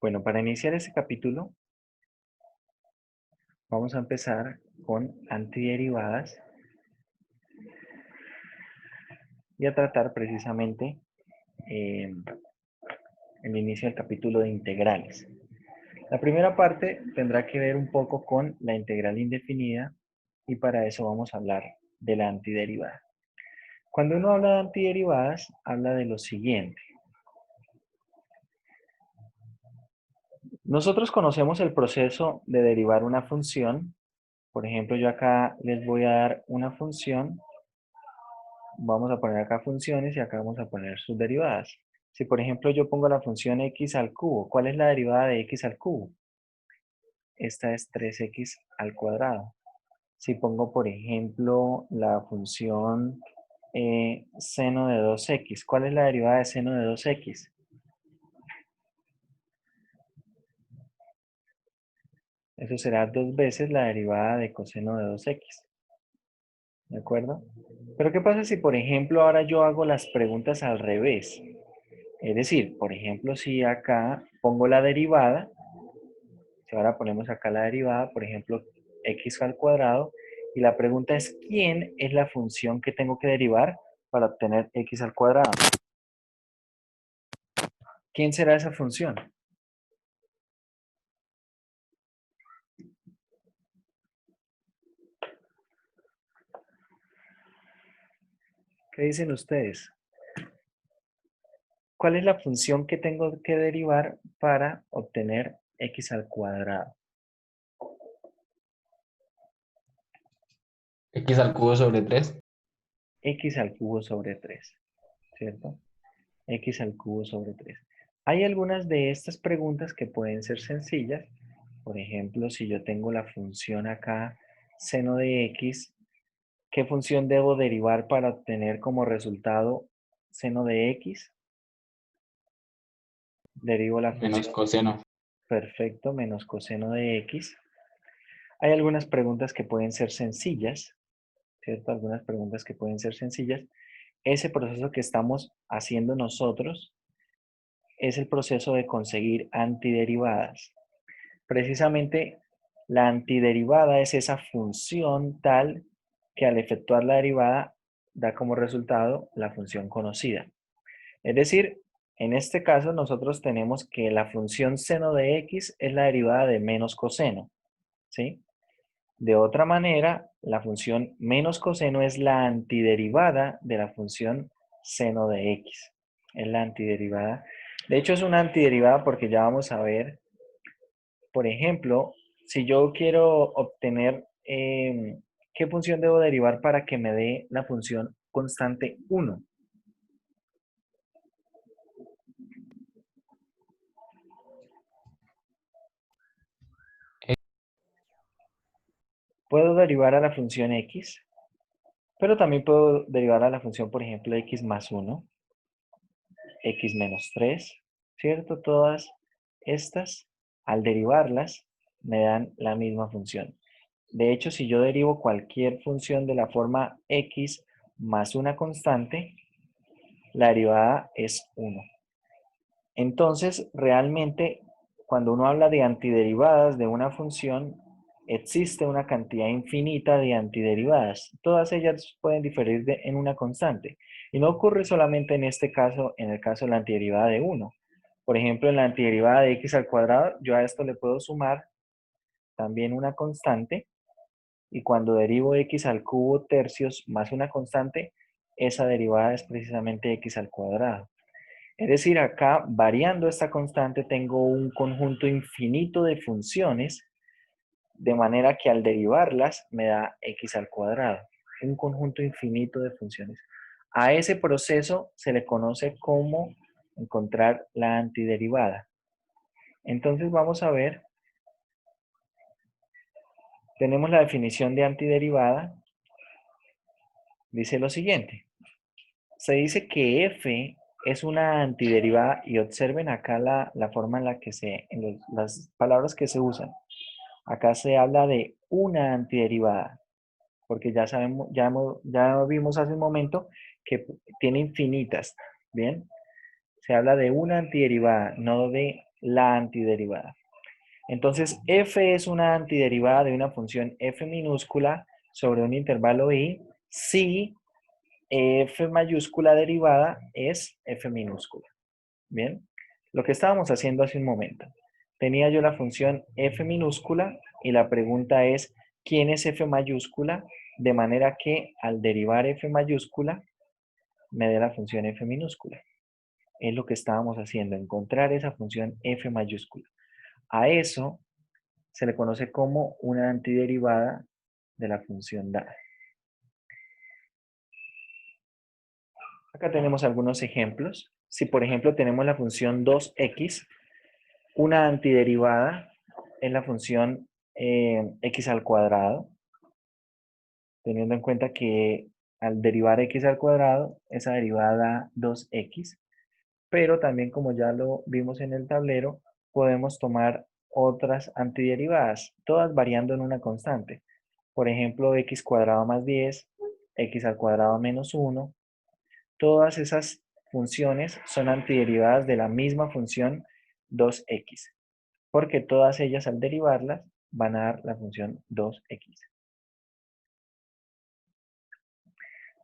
Bueno, para iniciar este capítulo vamos a empezar con antiderivadas y a tratar precisamente el inicio del capítulo de integrales. La primera parte tendrá que ver un poco con la integral indefinida y para eso vamos a hablar de la antiderivada. Cuando uno habla de antiderivadas, habla de lo siguiente. Nosotros conocemos el proceso de derivar una función. Por ejemplo, yo acá les voy a dar una función. Vamos a poner acá funciones y acá vamos a poner sus derivadas. Si por ejemplo yo pongo la función x al cubo, ¿cuál es la derivada de x al cubo? Esta es 3x al cuadrado. Si pongo por ejemplo la función seno de 2x, ¿cuál es la derivada de seno de 2x? Eso será 2 veces la derivada de coseno de 2x. ¿De acuerdo? Pero ¿qué pasa si por ejemplo ahora yo hago las preguntas al revés? Es decir, por ejemplo, si acá pongo la derivada, si ahora ponemos acá la derivada, por ejemplo, x al cuadrado, y la pregunta es, ¿quién es la función que tengo que derivar para obtener x al cuadrado? ¿Quién será esa función? ¿Qué dicen ustedes? ¿Cuál es la función que tengo que derivar para obtener x al cuadrado? X al cubo sobre 3. X al cubo sobre 3, ¿cierto? X al cubo sobre 3. Hay algunas de estas preguntas que pueden ser sencillas. Por ejemplo, si yo tengo la función acá, seno de x, ¿qué función debo derivar para obtener como resultado seno de x? Derivo la Menos función coseno. perfecto menos coseno de x. Hay algunas preguntas que pueden ser sencillas, ¿cierto? Algunas preguntas que pueden ser sencillas. Ese proceso que estamos haciendo nosotros es el proceso de conseguir antiderivadas. Precisamente la antiderivada es esa función tal que al efectuar la derivada da como resultado la función conocida. Es decir, en este caso nosotros tenemos que la función seno de x es la derivada de menos coseno, ¿sí? De otra manera, la función menos coseno es la antiderivada de la función seno de x. Es la antiderivada. De hecho, es una antiderivada porque ya vamos a ver, por ejemplo, si yo quiero obtener qué función debo derivar para que me dé la función constante 1. Puedo derivar a la función x, pero también puedo derivar a la función, por ejemplo, x más 1, x menos 3, ¿cierto? Todas estas, al derivarlas, me dan la misma función. De hecho, si yo derivo cualquier función de la forma x más una constante, la derivada es 1. Entonces, realmente, cuando uno habla de antiderivadas de una función, existe una cantidad infinita de antiderivadas. Todas ellas pueden diferir en una constante. Y no ocurre solamente en este caso, en el caso de la antiderivada de 1. Por ejemplo, en la antiderivada de x al cuadrado, yo a esto le puedo sumar también una constante. Y cuando derivo x al cubo tercios más una constante, esa derivada es precisamente x al cuadrado. Es decir, acá variando esta constante tengo un conjunto infinito de funciones, de manera que al derivarlas me da x al cuadrado. Un conjunto infinito de funciones. A ese proceso se le conoce como encontrar la antiderivada. Entonces vamos a ver, tenemos la definición de antiderivada. Dice lo siguiente. Se dice que f es una antiderivada y observen acá la forma en la que las palabras que se usan. Acá se habla de una antiderivada, porque ya sabemos, ya vimos hace un momento que tiene infinitas, ¿bien? Se habla de una antiderivada, no de la antiderivada. Entonces, f es una antiderivada de una función f minúscula sobre un intervalo i si f mayúscula derivada es f minúscula. Bien, lo que estábamos haciendo hace un momento. Tenía yo la función f minúscula y la pregunta es, ¿quién es f mayúscula? De manera que al derivar f mayúscula me dé la función f minúscula. Es lo que estábamos haciendo, encontrar esa función f mayúscula. A eso se le conoce como una antiderivada de la función dada. Acá tenemos algunos ejemplos. Si por ejemplo tenemos la función 2x, una antiderivada es la función x al cuadrado, teniendo en cuenta que al derivar x al cuadrado, esa derivada da 2x, pero también como ya lo vimos en el tablero, podemos tomar otras antiderivadas, todas variando en una constante. Por ejemplo, x cuadrado más 10, x al cuadrado menos 1. Todas esas funciones son antiderivadas de la misma función 2x, porque todas ellas al derivarlas van a dar la función 2x.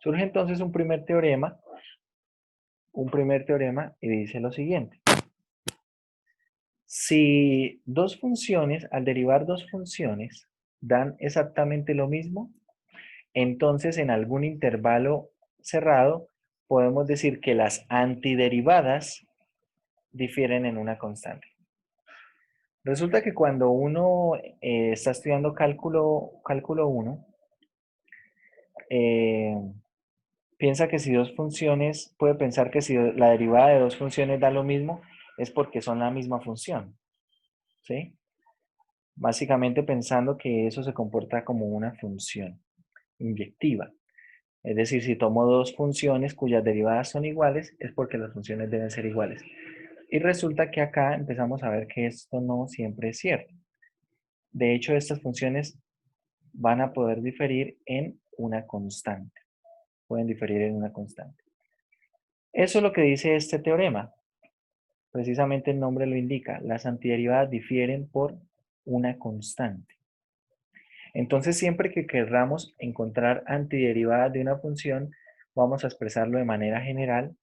Surge entonces un primer teorema y dice lo siguiente. Si dos funciones, al derivar dos funciones, dan exactamente lo mismo, entonces en algún intervalo cerrado podemos decir que las antiderivadas difieren en una constante. Resulta que cuando uno está estudiando cálculo 1, piensa que si dos funciones, puede pensar que si la derivada de dos funciones da lo mismo, es porque son la misma función, ¿sí? Básicamente pensando que eso se comporta como una función inyectiva. Es decir, si tomo dos funciones cuyas derivadas son iguales, es porque las funciones deben ser iguales. Y resulta que acá empezamos a ver que esto no siempre es cierto. De hecho, estas funciones van a poder diferir en una constante. Pueden diferir en una constante. Eso es lo que dice este teorema. Precisamente el nombre lo indica. Las antiderivadas difieren por una constante. Entonces, siempre que queramos encontrar antiderivadas de una función, vamos a expresarlo de manera general.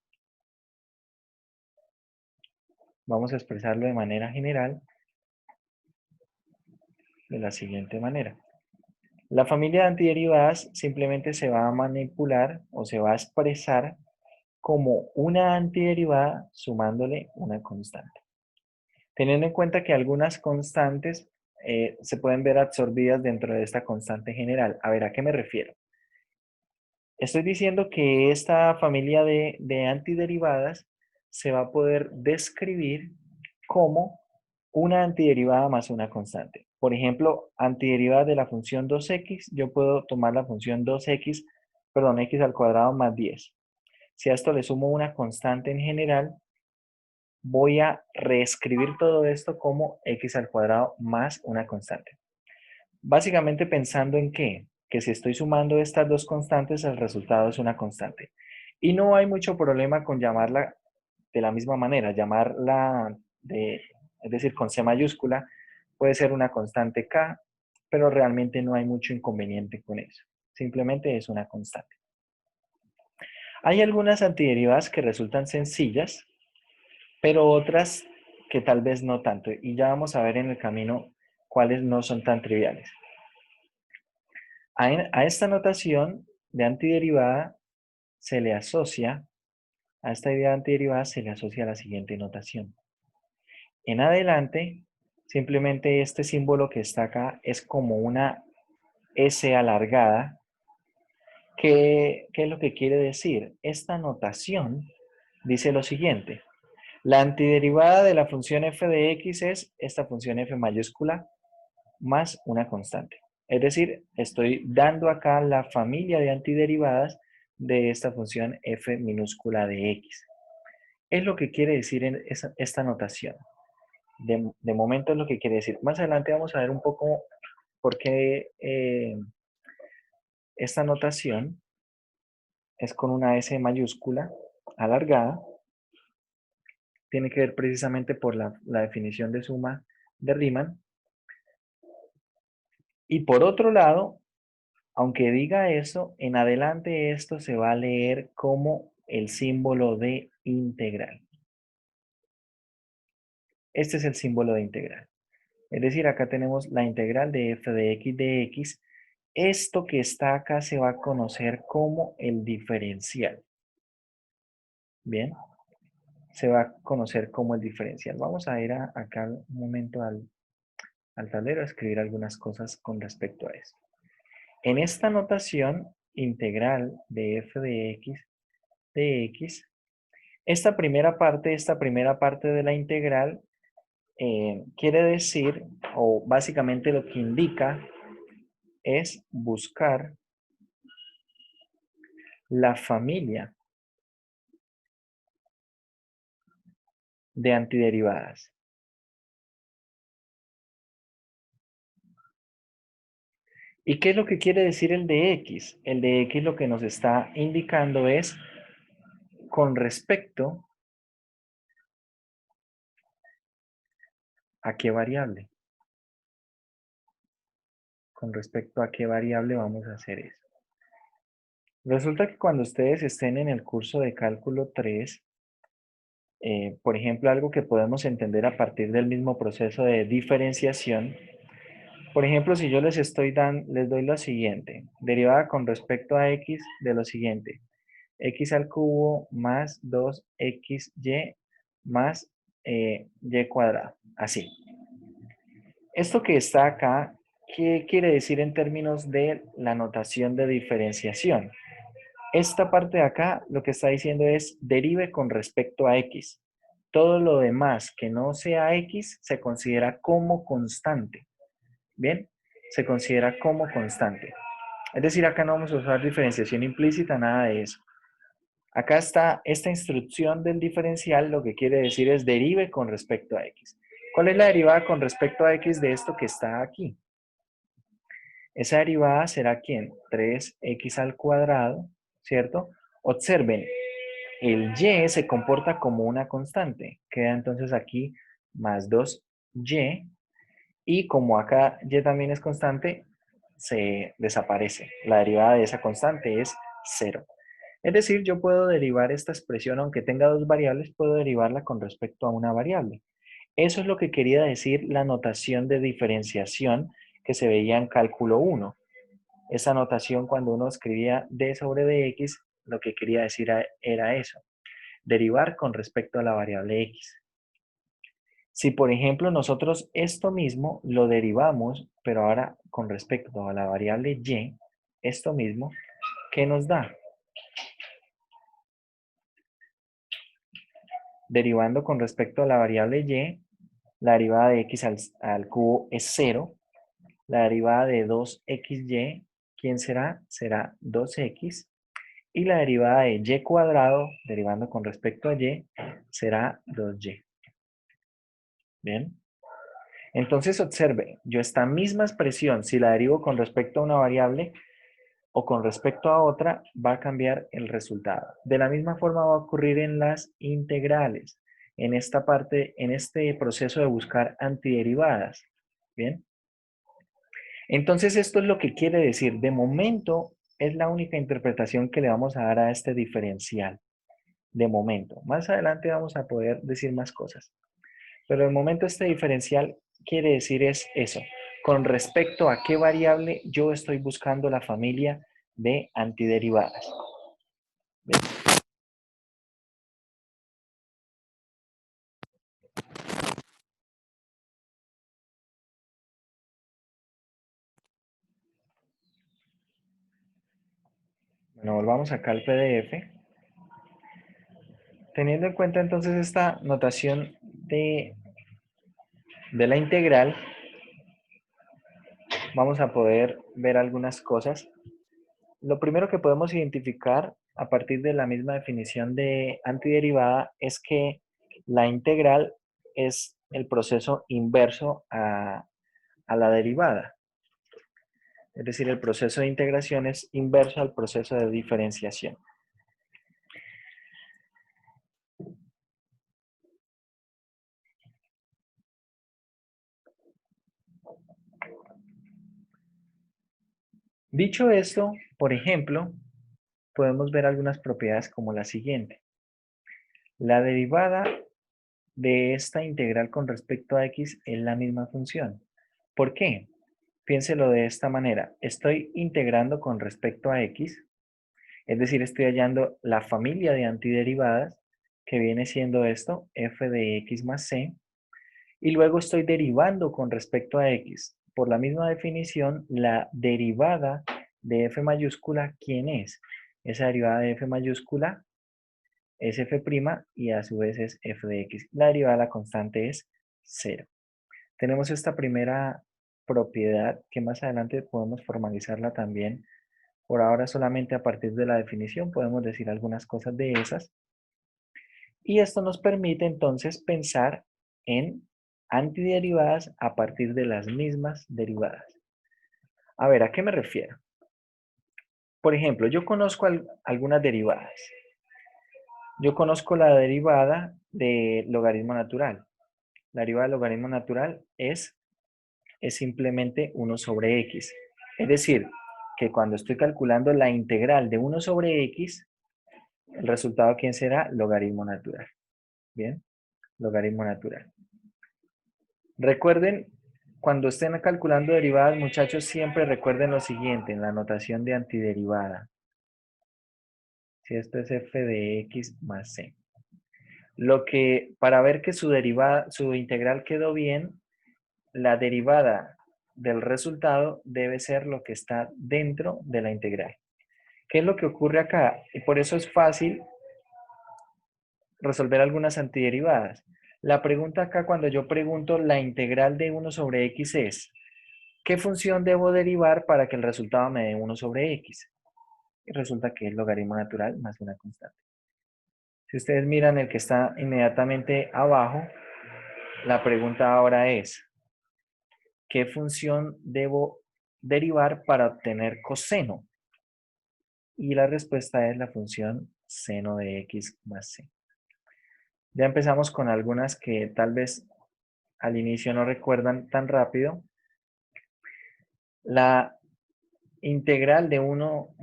Vamos a expresarlo de manera general de la siguiente manera. La familia de antiderivadas simplemente se va a manipular o se va a expresar como una antiderivada sumándole una constante. Teniendo en cuenta que algunas constantes se pueden ver absorbidas dentro de esta constante general. A ver, ¿a qué me refiero? Estoy diciendo que esta familia de antiderivadas se va a poder describir como una antiderivada más una constante. Por ejemplo, antiderivada de la función 2x, yo puedo tomar la función 2x, perdón, x al cuadrado más 10. Si a esto le sumo una constante en general, voy a reescribir todo esto como x al cuadrado más una constante. Básicamente pensando en qué? Que si estoy sumando estas dos constantes, el resultado es una constante. Y no hay mucho problema con llamarla de la misma manera, es decir, con C mayúscula, puede ser una constante K, pero realmente no hay mucho inconveniente con eso. Simplemente es una constante. Hay algunas antiderivadas que resultan sencillas, pero otras que tal vez no tanto. Y ya vamos a ver en el camino cuáles no son tan triviales. A esta notación de antiderivada se le asocia, a esta idea de antiderivada se le asocia la siguiente notación. En adelante, simplemente este símbolo que está acá es como una S alargada. ¿Qué es lo que quiere decir? Esta notación dice lo siguiente. La antiderivada de la función f de x es esta función f mayúscula más una constante. Es decir, estoy dando acá la familia de antiderivadas de esta función f minúscula de x. Es lo que quiere decir en esta notación. De momento es lo que quiere decir. Más adelante vamos a ver un poco por qué esta notación es con una S mayúscula alargada. tiene que ver precisamente por la definición de suma de Riemann. Y por otro lado, aunque diga eso, en adelante esto se va a leer como el símbolo de integral. Este es el símbolo de integral. Es decir, acá tenemos la integral de f de x. Esto que está acá se va a conocer como el diferencial. Bien, se va a conocer como el diferencial. Vamos a ir acá un momento al tablero a escribir algunas cosas con respecto a eso. En esta notación integral de f de x, esta primera parte de la integral quiere decir, o básicamente lo que indica es buscar la familia de antiderivadas. ¿Y qué es lo que quiere decir el de x? El de x lo que nos está indicando es con respecto a qué variable. Con respecto a qué variable vamos a hacer eso. Resulta que cuando ustedes estén en el curso de cálculo 3, por ejemplo, algo que podemos entender a partir del mismo proceso de diferenciación, por ejemplo, si yo les doy lo siguiente, derivada con respecto a x de lo siguiente, x al cubo más 2xy más y cuadrado, así. Esto que está acá, ¿qué quiere decir en términos de la notación de diferenciación? Esta parte de acá lo que está diciendo es derive con respecto a x. Todo lo demás que no sea x se considera como constante. ¿Bien? Se considera como constante. Es decir, acá no vamos a usar diferenciación implícita, nada de eso. Acá está esta instrucción del diferencial, lo que quiere decir es derive con respecto a x. ¿Cuál es la derivada con respecto a x de esto que está aquí? Esa derivada será ¿quién? 3x al cuadrado, ¿cierto? Observen, el y se comporta como una constante. Queda entonces aquí más 2y. Y como acá y también es constante, se desaparece. La derivada de esa constante es 0. Es decir, yo puedo derivar esta expresión, aunque tenga dos variables, puedo derivarla con respecto a una variable. Eso es lo que quería decir la notación de diferenciación que se veía en cálculo 1. Esa notación cuando uno escribía d sobre dx, lo que quería decir era eso, derivar con respecto a la variable x. Si por ejemplo nosotros esto mismo lo derivamos, pero ahora con respecto a la variable y, esto mismo, ¿qué nos da? Derivando con respecto a la variable y, la derivada de x al cubo es 0. La derivada de 2xy, ¿quién será? Será 2x. Y la derivada de y cuadrado, derivando con respecto a y, será 2y. ¿Bien? Entonces observe, yo esta misma expresión, si la derivo con respecto a una variable o con respecto a otra, va a cambiar el resultado. De la misma forma va a ocurrir en las integrales, en esta parte, en este proceso de buscar antiderivadas. ¿Bien? Entonces esto es lo que quiere decir. De momento es la única interpretación que le vamos a dar a este diferencial. De momento. Más adelante vamos a poder decir más cosas. Pero de momento este diferencial quiere decir es eso. Con respecto a qué variable yo estoy buscando la familia de antiderivadas. ¿Bien? Bueno, volvamos acá al PDF. Teniendo en cuenta entonces esta notación de la integral, vamos a poder ver algunas cosas. Lo primero que podemos identificar a partir de la misma definición de antiderivada es que la integral es el proceso inverso a la derivada. Es decir, el proceso de integración es inverso al proceso de diferenciación. Dicho esto, por ejemplo, podemos ver algunas propiedades como la siguiente. La derivada de esta integral con respecto a x es la misma función. ¿Por qué? Piénselo de esta manera. Estoy integrando con respecto a x, es decir, estoy hallando la familia de antiderivadas, que viene siendo esto, f de x más c, y luego estoy derivando con respecto a x. Por la misma definición, la derivada de f mayúscula, ¿quién es? Esa derivada de f mayúscula es f' y a su vez es f de x. La derivada de la constante es 0. Tenemos esta primera propiedad que más adelante podemos formalizarla también. Por ahora solamente a partir de la definición podemos decir algunas cosas de esas. Y esto nos permite entonces pensar en antiderivadas a partir de las mismas derivadas. A ver, ¿a qué me refiero? Por ejemplo, yo conozco algunas derivadas. Yo conozco la derivada de logaritmo natural. La derivada del logaritmo natural es simplemente 1 sobre x. Es decir, que cuando estoy calculando la integral de 1 sobre x, el resultado, ¿quién será? Logaritmo natural. Bien, logaritmo natural. Recuerden, cuando estén calculando derivadas, muchachos, siempre recuerden lo siguiente, en la notación de antiderivada. Si esto es f de x más c. Para ver que su derivada, su integral quedó bien, la derivada del resultado debe ser lo que está dentro de la integral. ¿Qué es lo que ocurre acá? Y por eso es fácil resolver algunas antiderivadas. La pregunta acá, cuando yo pregunto la integral de 1 sobre x es, ¿qué función debo derivar para que el resultado me dé 1 sobre x? Y resulta que es logaritmo natural más una constante. Si ustedes miran el que está inmediatamente abajo, la pregunta ahora es, ¿qué función debo derivar para obtener coseno? Y la respuesta es la función seno de x más c. Ya empezamos con algunas que tal vez al inicio no recuerdan tan rápido. La integral de 1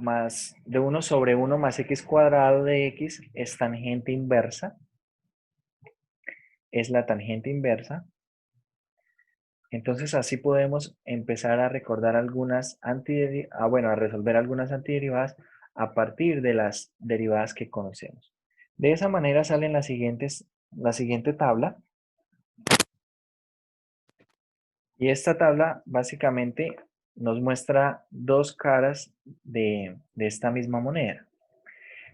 sobre 1 más x cuadrado de x es tangente inversa. Es la tangente inversa. Entonces así podemos empezar a recordar algunas a resolver algunas antiderivadas a partir de las derivadas que conocemos. De esa manera salen la siguiente tabla. Y esta tabla básicamente nos muestra dos caras de esta misma moneda.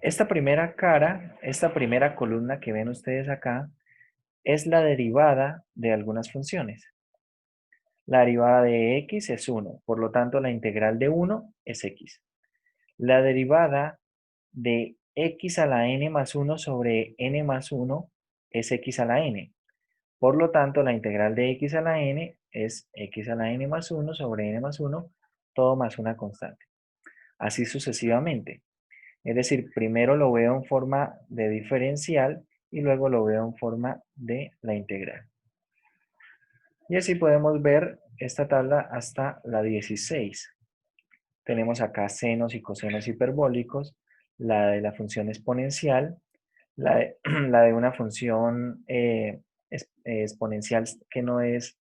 Esta primera cara, esta primera columna que ven ustedes acá, es la derivada de algunas funciones. La derivada de x es 1, por lo tanto la integral de 1 es x. La derivada de x a la n más 1 sobre n más 1 es x a la n. Por lo tanto, la integral de x a la n es x a la n más 1 sobre n más 1, todo más una constante. Así sucesivamente. Es decir, primero lo veo en forma de diferencial y luego lo veo en forma de la integral. Y así podemos ver esta tabla hasta la 16. Tenemos acá senos y cosenos hiperbólicos, la de la función exponencial, la de una función exponencial que no es,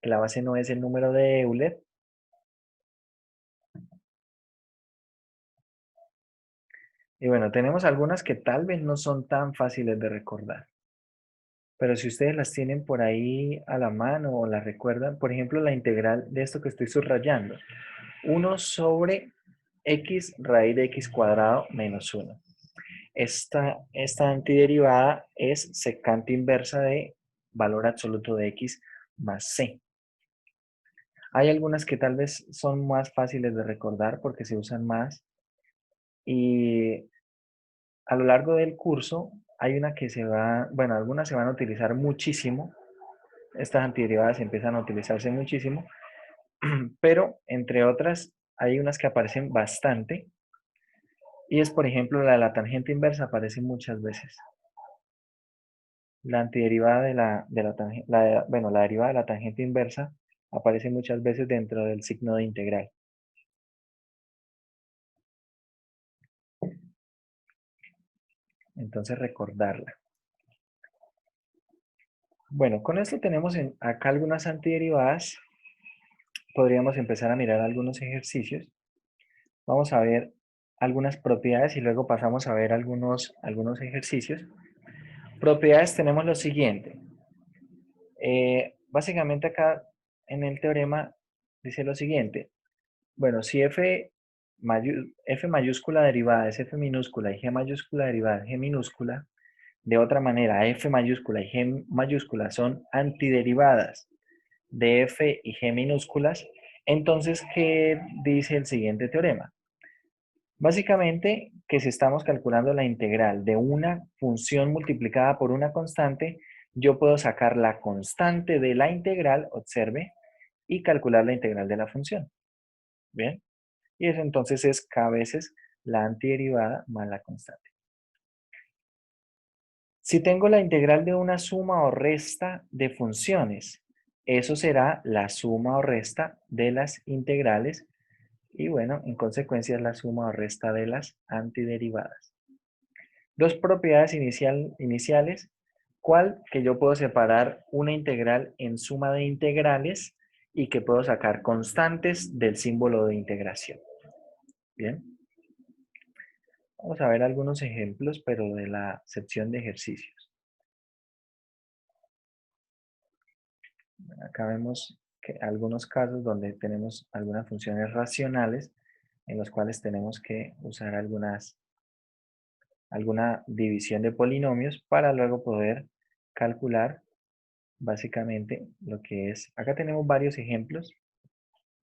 que la base no es el número de Euler. Y bueno, tenemos algunas que tal vez no son tan fáciles de recordar. Pero si ustedes las tienen por ahí a la mano o las recuerdan, por ejemplo, la integral de esto que estoy subrayando. 1 sobre x raíz de x cuadrado menos 1. Esta antiderivada es secante inversa de valor absoluto de x más c. Hay algunas que tal vez son más fáciles de recordar porque se usan más. Y a lo largo del curso hay una que algunas se van a utilizar muchísimo. Estas antiderivadas empiezan a utilizarse muchísimo. Pero entre otras hay unas que aparecen bastante. Y es, por ejemplo, la de la tangente inversa aparece muchas veces. La antiderivada de la derivada de la tangente inversa Aparece muchas veces dentro del signo de integral. Entonces recordarla. Bueno, con esto tenemos acá algunas antiderivadas. Podríamos empezar a mirar algunos ejercicios. Vamos a ver algunas propiedades y luego pasamos a ver algunos ejercicios. Propiedades tenemos lo siguiente. Básicamente acá en el teorema dice lo siguiente. Bueno, si F mayúscula derivada es F minúscula y G mayúscula derivada es G minúscula, de otra manera, F mayúscula y G mayúscula son antiderivadas de F y G minúsculas, entonces, ¿qué dice el siguiente teorema? Básicamente, que si estamos calculando la integral de una función multiplicada por una constante, yo puedo sacar la constante de la integral, observe, y calcular la integral de la función. ¿Bien? Y eso entonces es k veces la antiderivada más la constante. Si tengo la integral de una suma o resta de funciones, eso será la suma o resta de las integrales y bueno, en consecuencia es la suma o resta de las antiderivadas. Dos propiedades iniciales, ¿cuál? Que yo puedo separar una integral en suma de integrales y que puedo sacar constantes del símbolo de integración. Bien. Vamos a ver algunos ejemplos, pero de la sección de ejercicios. Acá vemos que algunos casos donde tenemos algunas funciones racionales en los cuales tenemos que usar alguna división de polinomios para luego poder calcular básicamente lo que es. Acá tenemos varios ejemplos.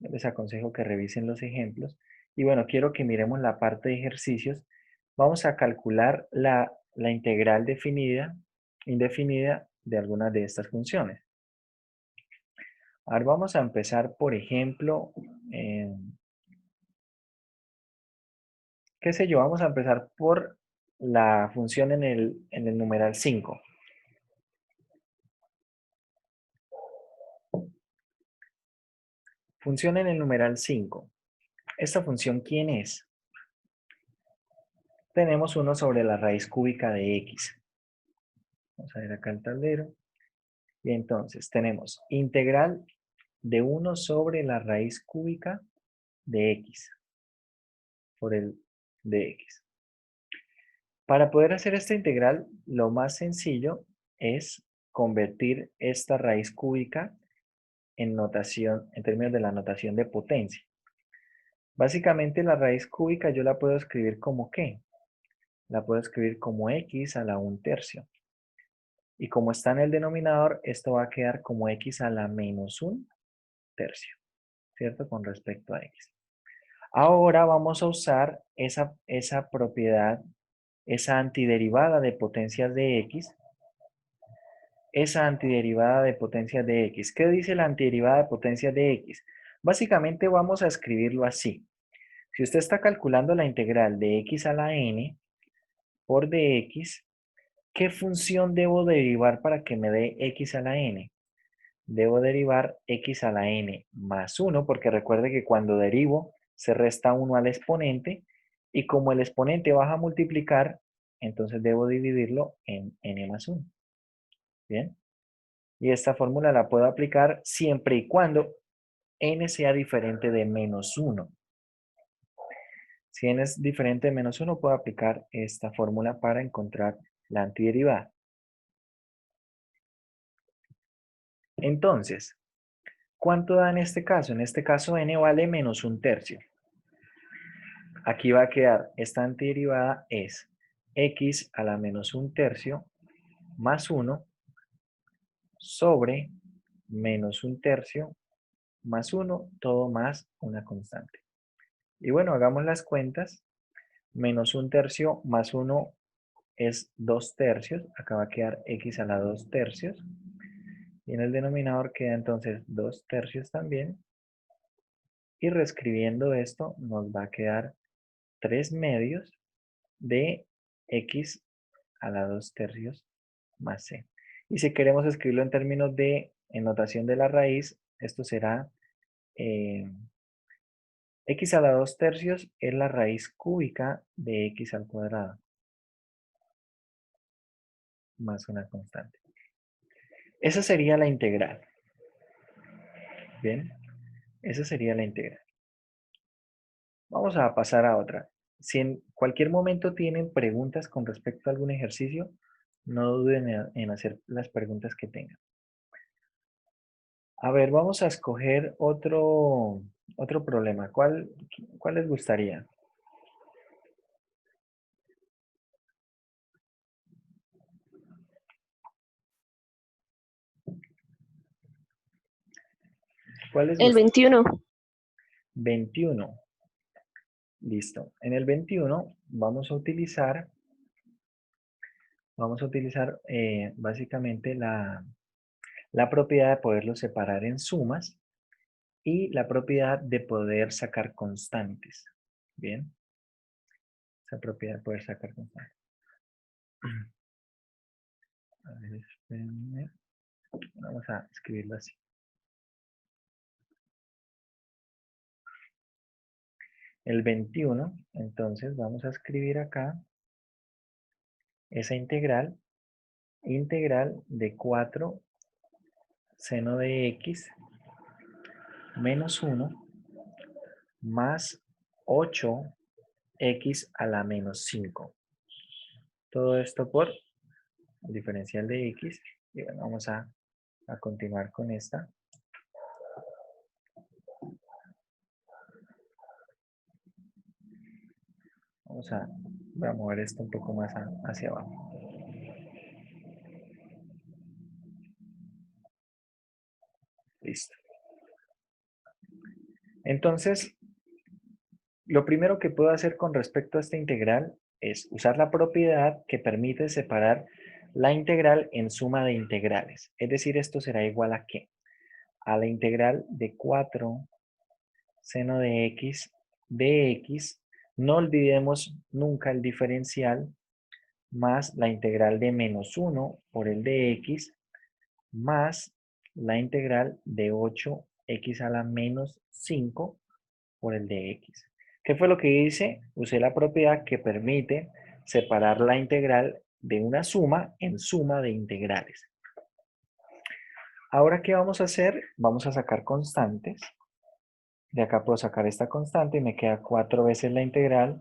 Les aconsejo que revisen los ejemplos. Y bueno, quiero que miremos la parte de ejercicios. Vamos a calcular la integral indefinida de algunas de estas funciones. Ahora vamos a empezar, por ejemplo, qué sé yo, vamos a empezar por la función en el numeral 5. Función en el numeral 5. ¿Esta función quién es? Tenemos 1 sobre la raíz cúbica de x. Vamos a ver acá el tablero. Y entonces tenemos integral de 1 sobre la raíz cúbica de x por el de x. Para poder hacer esta integral, lo más sencillo es convertir esta raíz cúbica en términos de la notación de potencia. Básicamente la raíz cúbica yo la puedo escribir como ¿qué? La puedo escribir como x a la 1/3. Y como está en el denominador, esto va a quedar como x a la menos 1/3, ¿cierto? Con respecto a x. Ahora vamos a usar esa propiedad, esa antiderivada de potencias de x. Esa antiderivada de potencias de x. ¿Qué dice la antiderivada de potencias de x? Básicamente vamos a escribirlo así. Si usted está calculando la integral de x a la n por dx, ¿qué función debo derivar para que me dé x a la n? Debo derivar x a la n más 1, porque recuerde que cuando derivo se resta 1 al exponente, y como el exponente baja a multiplicar, entonces debo dividirlo en n más 1. ¿Bien? Y esta fórmula la puedo aplicar siempre y cuando n sea diferente de menos 1. Si n es diferente de menos 1, puedo aplicar esta fórmula para encontrar la antiderivada. Entonces, ¿cuánto da en este caso? En este caso n vale menos 1/3. Aquí va a quedar, esta antiderivada es x a la menos 1/3 más 1 sobre menos 1/3 más 1, todo más una constante. Y bueno, hagamos las cuentas. Menos 1/3 más 1 es 2/3. Acá va a quedar x a la 2/3. Y en el denominador queda entonces 2/3 también. Y reescribiendo esto nos va a quedar 3/2 de x a la 2/3 más c. Y si queremos escribirlo en términos de en notación de la raíz, Esto será x a la 2 tercios es la raíz cúbica de x al cuadrado más una constante. Esa sería la integral. Bien, esa sería la integral. Vamos a pasar a otra. Si en cualquier momento tienen preguntas con respecto a algún ejercicio, no duden en hacer las preguntas que tengan. A ver, vamos a escoger otro problema. ¿Cuál les gustaría? ¿Cuál les El gusta? 21. 21. Listo. En el 21 vamos a utilizar básicamente la propiedad de poderlo separar en sumas y la propiedad de poder sacar constantes. Bien, esa propiedad de poder sacar constantes. A ver, espérenme. Vamos a escribirlo así. El 21, entonces vamos a escribir acá esa integral de 4 seno de x menos 1 más 8x a la menos 5. Todo esto por el diferencial de x. Y bueno, vamos a continuar con esta. Voy a mover esto un poco más hacia abajo. Listo. Entonces, lo primero que puedo hacer con respecto a esta integral es usar la propiedad que permite separar la integral en suma de integrales. Es decir, esto será igual a ¿qué? A la integral de 4 seno de x de x. No olvidemos nunca el diferencial más la integral de menos 1 por el de x más la integral de 8x a la menos 5 por el de x. ¿Qué fue lo que hice? Usé la propiedad que permite separar la integral de una suma en suma de integrales. Ahora, ¿qué vamos a hacer? Vamos a sacar constantes. De acá puedo sacar esta constante y me queda 4 veces la integral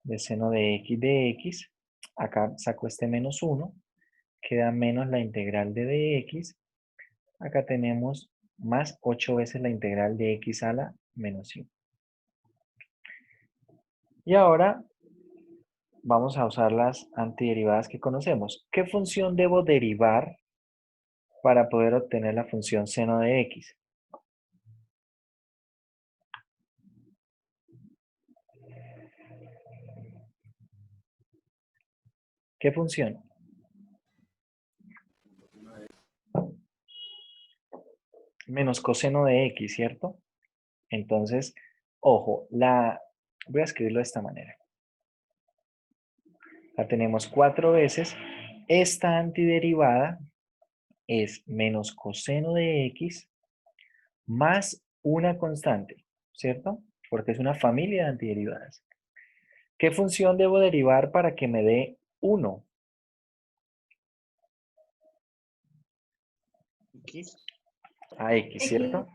de seno de x. Acá saco este menos 1. Queda menos la integral de dx. Acá tenemos más 8 veces la integral de x a la menos 5. Y ahora vamos a usar las antiderivadas que conocemos. ¿Qué función debo derivar para poder obtener la función seno de x? ¿Qué función? Menos coseno de x, ¿cierto? Entonces, ojo, voy a escribirlo de esta manera. La tenemos 4 veces. Esta antiderivada es menos coseno de x más una constante, ¿cierto? Porque es una familia de antiderivadas. ¿Qué función debo derivar para que me dé 1? X. A x, ¿cierto?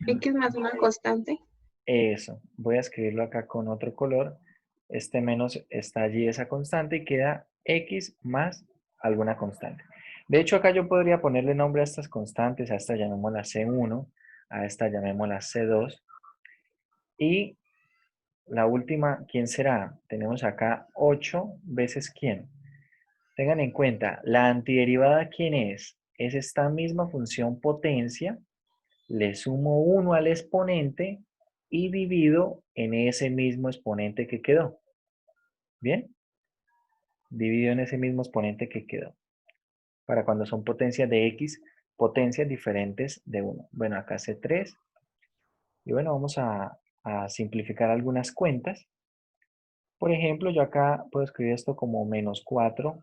X más una constante. Eso. Voy a escribirlo acá con otro color. Este menos está allí esa constante y queda x más alguna constante. De hecho, acá yo podría ponerle nombre a estas constantes. A esta llamémosla C1, a esta llamémosla C2. Y la última, ¿quién será? Tenemos acá 8 veces ¿quién? Tengan en cuenta, la antiderivada ¿quién es? Es esta misma función potencia. Le sumo 1 al exponente y divido en ese mismo exponente que quedó. ¿Bien? Divido en ese mismo exponente que quedó. Para cuando son potencias de x, potencias diferentes de 1. Bueno, acá hace 3. Y bueno, vamos a simplificar algunas cuentas. Por ejemplo, yo acá puedo escribir esto como menos 4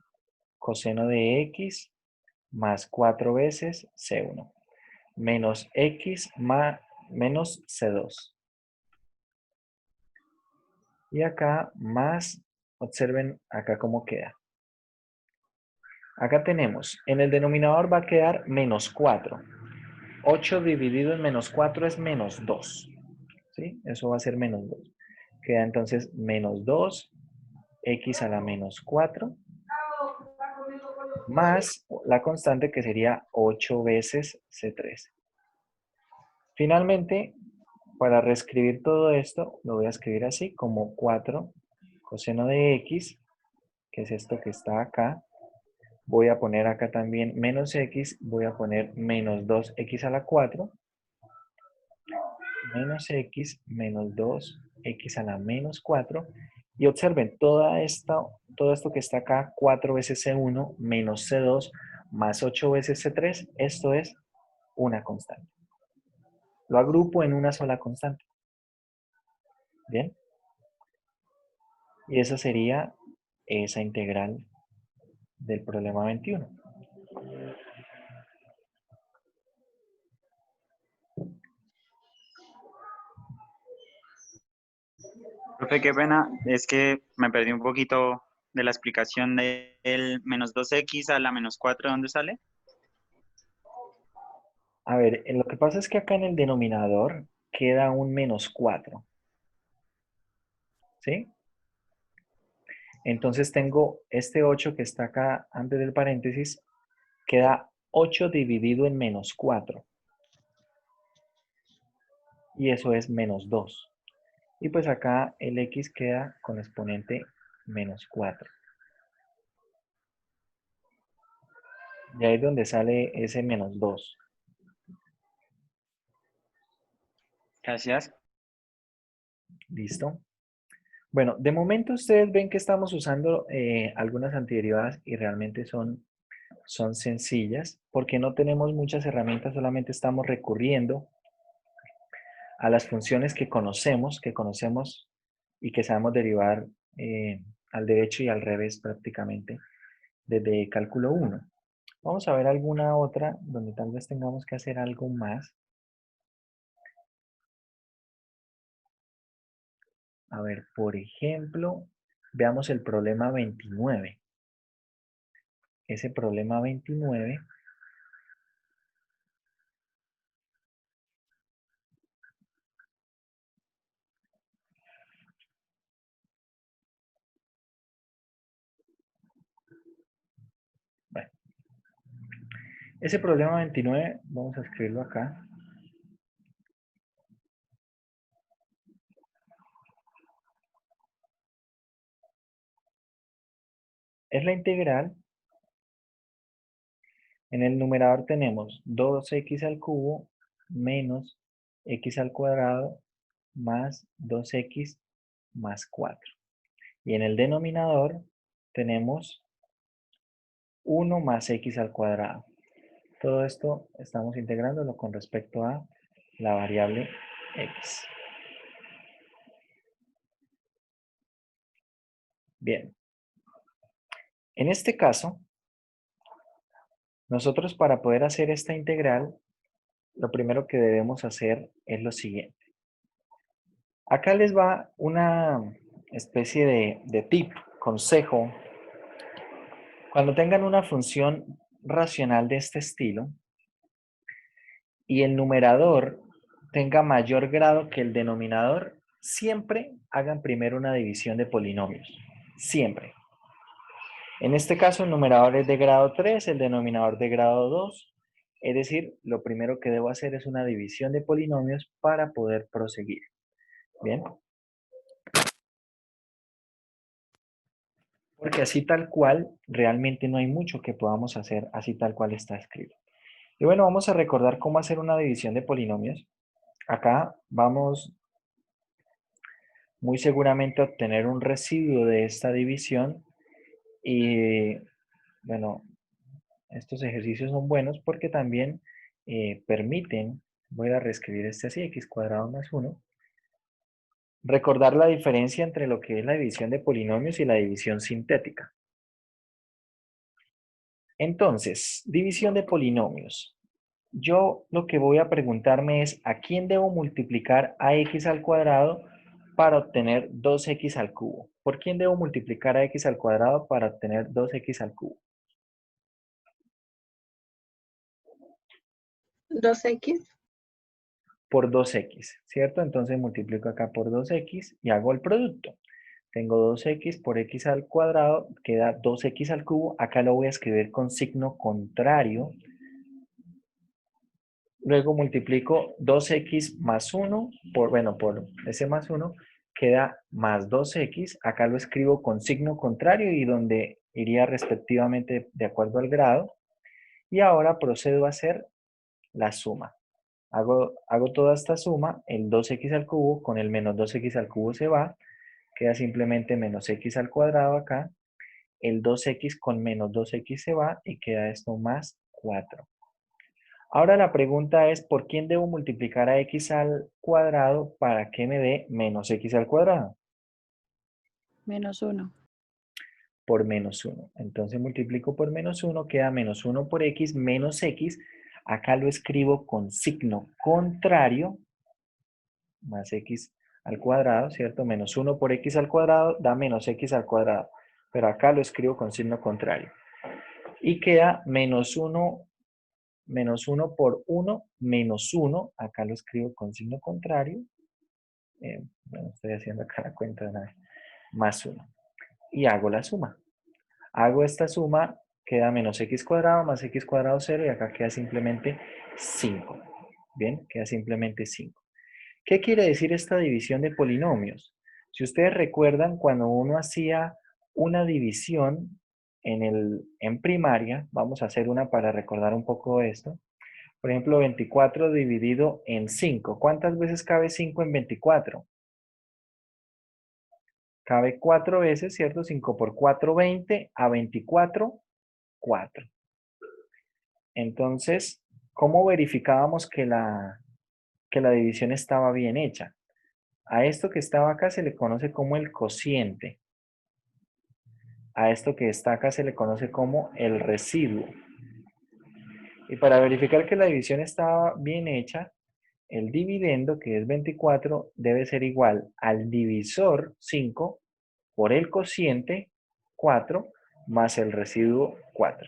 coseno de x más 4 veces C1. menos x más, menos c2. Y acá más, observen acá cómo queda. Acá tenemos, en el denominador va a quedar menos 4. 8 dividido en menos 4 es menos 2. ¿Sí? Eso va a ser menos 2. Queda entonces menos 2, x a la menos 4, más la constante que sería 8 veces C3. Finalmente, para reescribir todo esto, lo voy a escribir así, como 4 coseno de x, que es esto que está acá. Voy a poner acá también menos x, voy a poner menos 2x a la 4, menos x, menos 2x a la menos 4. Y observen, todo esto que está acá, 4 veces C1 menos C2 más 8 veces C3, esto es una constante. Lo agrupo en una sola constante. ¿Bien? Y esa sería esa integral del problema 21. Profe, qué pena, es que me perdí un poquito de la explicación del menos 2x a la menos 4, ¿dónde sale? A ver, lo que pasa es que acá en el denominador queda un menos 4. ¿Sí? Entonces tengo este 8 que está acá antes del paréntesis, queda 8 dividido en menos 4. Y eso es menos 2. Y pues acá el x queda con exponente menos 4. Y ahí es donde sale ese menos 2. Gracias. ¿Listo? Bueno, de momento ustedes ven que estamos usando algunas antiderivadas y realmente son sencillas porque no tenemos muchas herramientas, solamente estamos recurriendo a las funciones que conocemos y que sabemos derivar al derecho y al revés prácticamente desde cálculo 1. Vamos a ver alguna otra donde tal vez tengamos que hacer algo más. A ver, por ejemplo, veamos el problema 29. Ese problema 29, bueno, ese problema 29, vamos a escribirlo acá. Es la integral. En el numerador tenemos 2x al cubo menos x al cuadrado más 2x más 4. Y en el denominador tenemos 1 más x al cuadrado. Todo esto estamos integrándolo con respecto a la variable x. Bien. En este caso, nosotros para poder hacer esta integral, lo primero que debemos hacer es lo siguiente. Acá les va una especie de tip, consejo. Cuando tengan una función racional de este estilo y el numerador tenga mayor grado que el denominador, siempre hagan primero una división de polinomios. Siempre. En este caso el numerador es de grado 3, el denominador de grado 2. Es decir, lo primero que debo hacer es una división de polinomios para poder proseguir. Bien. Porque así tal cual, realmente no hay mucho que podamos hacer así tal cual está escrito. Y bueno, vamos a recordar cómo hacer una división de polinomios. Acá vamos muy seguramente a obtener un residuo de esta división. Y bueno, estos ejercicios son buenos porque también permiten, voy a reescribir este así, x cuadrado más 1, recordar la diferencia entre lo que es la división de polinomios y la división sintética. Entonces, división de polinomios. yo lo que voy a preguntarme es ¿a quién debo multiplicar a x al cuadrado para obtener 2x al cubo? ¿Por quién debo multiplicar a x al cuadrado para obtener 2x al cubo? 2x. Por 2x, ¿cierto? Entonces multiplico acá por 2x y hago el producto. Tengo 2x por x al cuadrado, queda 2x al cubo. Acá lo voy a escribir con signo contrario. Luego multiplico 2x más 1 por, bueno, por ese más 1, queda más 2x. Acá lo escribo con signo contrario y donde iría respectivamente de acuerdo al grado. Y ahora procedo a hacer la suma. Hago toda esta suma, el 2x al cubo con el menos 2x al cubo se va, queda simplemente menos x al cuadrado acá, el 2x con menos 2x se va y queda esto más 4. Ahora la pregunta es, ¿por quién debo multiplicar a x al cuadrado para que me dé menos x al cuadrado? Menos 1. Por menos 1. Entonces multiplico por menos 1, queda menos 1 por x menos x. Acá lo escribo con signo contrario, más x al cuadrado, ¿cierto? Menos 1 por x al cuadrado da menos x al cuadrado. Pero acá lo escribo con signo contrario. Y queda menos 1 por 1 menos 1. Acá lo escribo con signo contrario. Bueno, estoy haciendo acá la cuenta de nada. Más 1. Y hago la suma. Hago esta suma, queda menos x cuadrado más x cuadrado 0 y acá queda simplemente 5. Bien, queda simplemente 5. ¿Qué quiere decir esta división de polinomios? Si ustedes recuerdan, cuando uno hacía una división en primaria, vamos a hacer una para recordar un poco esto. Por ejemplo, 24 dividido en 5. ¿Cuántas veces cabe 5 en 24? Cabe 4 veces, ¿cierto? 5 por 4, 20. A 24, 4. Entonces, ¿cómo verificábamos que la división estaba bien hecha? A esto que estaba acá se le conoce como el cociente. A esto que está acá se le conoce como el residuo. Y para verificar que la división estaba bien hecha, el dividendo, que es 24, debe ser igual al divisor 5 por el cociente 4 más el residuo 4.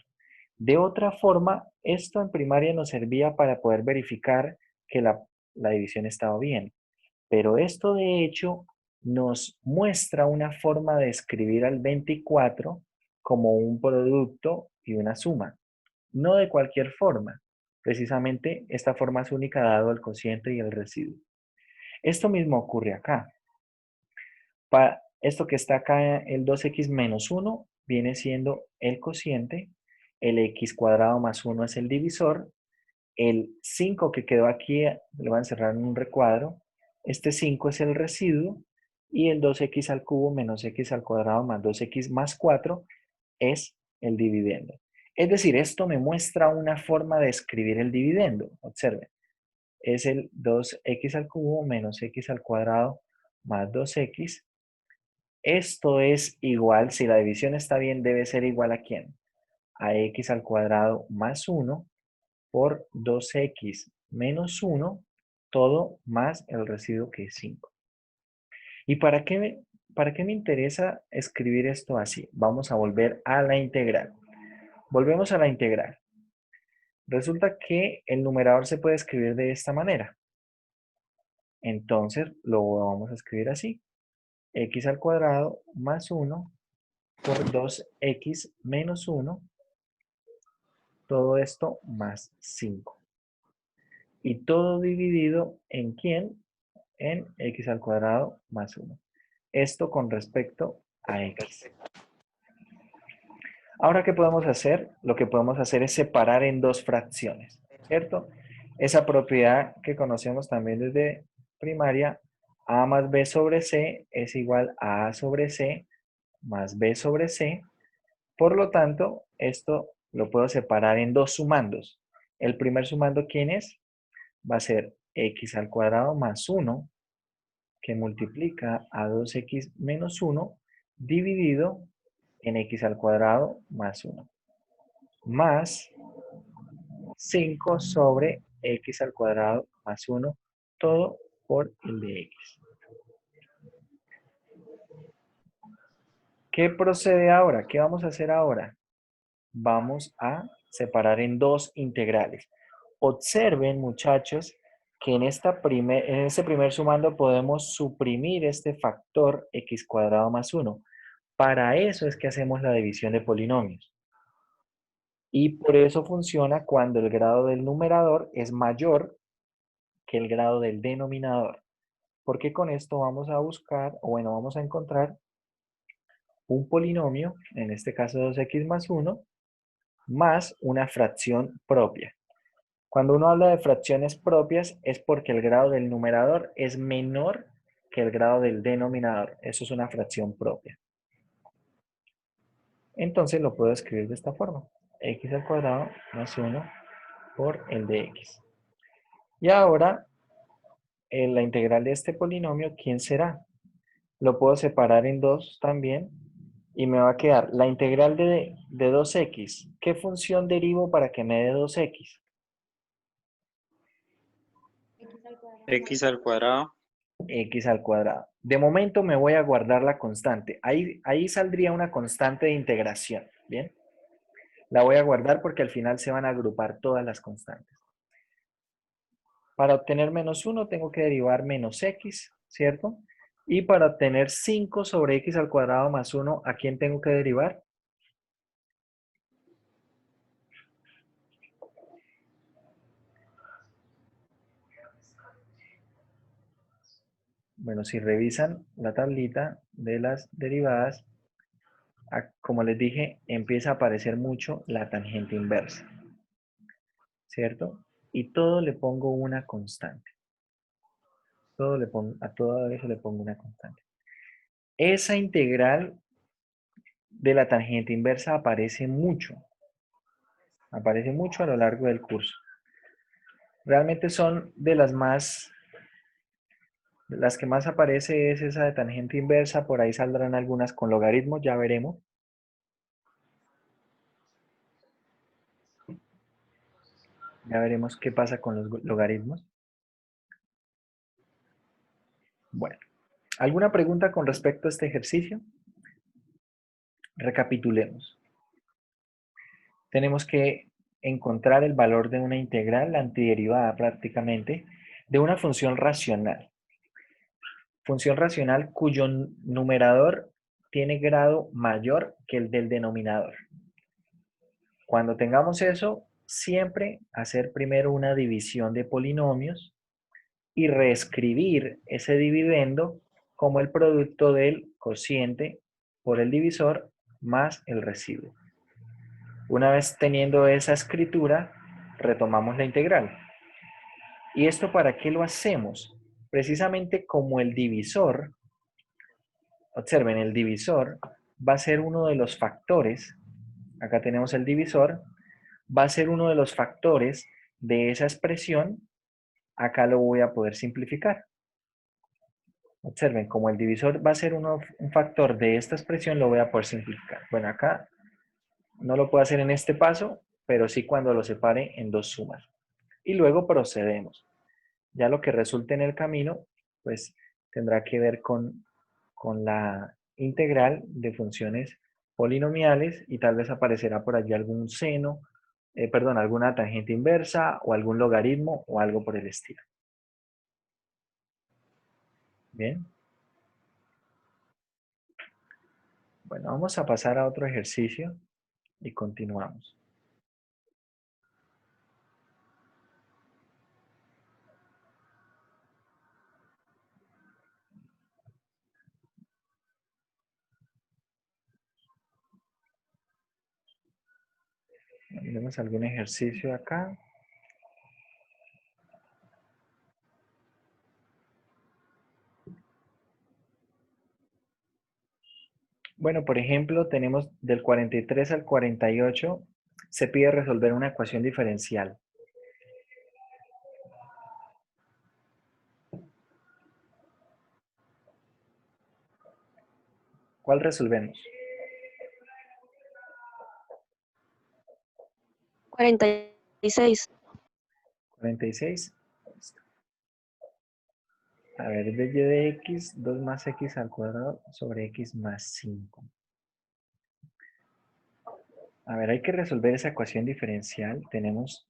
De otra forma, esto en primaria nos servía para poder verificar que la división estaba bien. Pero esto de hecho nos muestra una forma de escribir al 24 como un producto y una suma. No de cualquier forma. Precisamente esta forma es única dado el cociente y el residuo. Esto mismo ocurre acá. Para esto que está acá, el 2x menos 1 viene siendo el cociente, el x cuadrado más 1 es el divisor, el 5 que quedó aquí lo voy a encerrar en un recuadro, este 5 es el residuo y el 2x al cubo menos x al cuadrado más 2x más 4 es el dividendo. Es decir, esto me muestra una forma de escribir el dividendo. Observen, es el 2x al cubo menos x al cuadrado más 2x. Esto es igual, si la división está bien, debe ser igual ¿a quién? A x al cuadrado más 1 por 2x menos 1, todo más el residuo que es 5. ¿Y para qué me interesa escribir esto así? Vamos a volver a la integral. Volvemos a la integral. Resulta que el numerador se puede escribir de esta manera. Entonces lo vamos a escribir así. X al cuadrado más 1 por 2x menos 1. Todo esto más 5. Y todo dividido en ¿quién? En x al cuadrado más 1. Esto con respecto a x. Ahora, ¿qué podemos hacer? Lo que podemos hacer es separar en dos fracciones, ¿cierto? Esa propiedad que conocemos también desde primaria, a más b sobre c es igual a sobre c más b sobre c. Por lo tanto, esto lo puedo separar en dos sumandos. El primer sumando, ¿quién es? Va a ser x al cuadrado más 1, que multiplica a 2x menos 1, dividido en x al cuadrado más 1. Más 5 sobre x al cuadrado más 1, todo por el de x. ¿Qué procede ahora? ¿Qué vamos a hacer ahora? Vamos a separar en dos integrales. Observen, muchachos, que en este primer sumando podemos suprimir este factor x cuadrado más 1. Para eso es que hacemos la división de polinomios. Y por eso funciona cuando el grado del numerador es mayor que el grado del denominador. Porque con esto vamos a buscar, o bueno, vamos a encontrar un polinomio, en este caso 2x más 1, más una fracción propia. Cuando uno habla de fracciones propias es porque el grado del numerador es menor que el grado del denominador. Eso es una fracción propia. Entonces lo puedo escribir de esta forma. X al cuadrado más 1 por el de x. Y ahora, la integral de este polinomio, ¿quién será? Lo puedo separar en dos también. Y me va a quedar la integral de 2x. ¿Qué función derivo para que me dé 2x? X al cuadrado. X al cuadrado. De momento me voy a guardar la constante. Ahí saldría una constante de integración. ¿Bien? La voy a guardar porque al final se van a agrupar todas las constantes. Para obtener menos 1 tengo que derivar menos x, ¿cierto? Y para obtener 5 sobre x al cuadrado más 1, ¿a quién tengo que derivar? Bueno, si revisan la tablita de las derivadas, como les dije, empieza a aparecer mucho la tangente inversa, ¿cierto? Y todo le pongo una constante. A todo eso le pongo una constante. Esa integral de la tangente inversa aparece mucho a lo largo del curso. Realmente son de las que más aparece es esa de tangente inversa, por ahí saldrán algunas con logaritmos, ya veremos. Ya veremos qué pasa con los logaritmos. Bueno, ¿alguna pregunta con respecto a este ejercicio? Recapitulemos. Tenemos que encontrar el valor de una integral, la antiderivada prácticamente, de una función racional. Función racional cuyo numerador tiene grado mayor que el del denominador. Cuando tengamos eso, siempre hacer primero una división de polinomios y reescribir ese dividendo como el producto del cociente por el divisor más el residuo. Una vez teniendo esa escritura, retomamos la integral. ¿Y esto para qué lo hacemos? Precisamente como el divisor, observen, el divisor va a ser uno de los factores, acá tenemos el divisor, va a ser uno de los factores de esa expresión, acá lo voy a poder simplificar. Observen, como el divisor va a ser un factor de esta expresión, lo voy a poder simplificar. Bueno, acá no lo puedo hacer en este paso, pero sí cuando lo separe en dos sumas. Y luego procedemos. Ya lo que resulte en el camino, pues tendrá que ver con la integral de funciones polinomiales y tal vez aparecerá por allí algún seno, alguna tangente inversa o algún logaritmo o algo por el estilo. Bien. Bueno, vamos a pasar a otro ejercicio y continuamos. Tenemos algún ejercicio acá. Bueno, por ejemplo, tenemos del 43 al 48, se pide resolver una ecuación diferencial. ¿Cuál resolvemos? 40. 16. 46. Listo. A ver, de y de x, 2 más x al cuadrado sobre x más 5. A ver, hay que resolver esa ecuación diferencial. Tenemos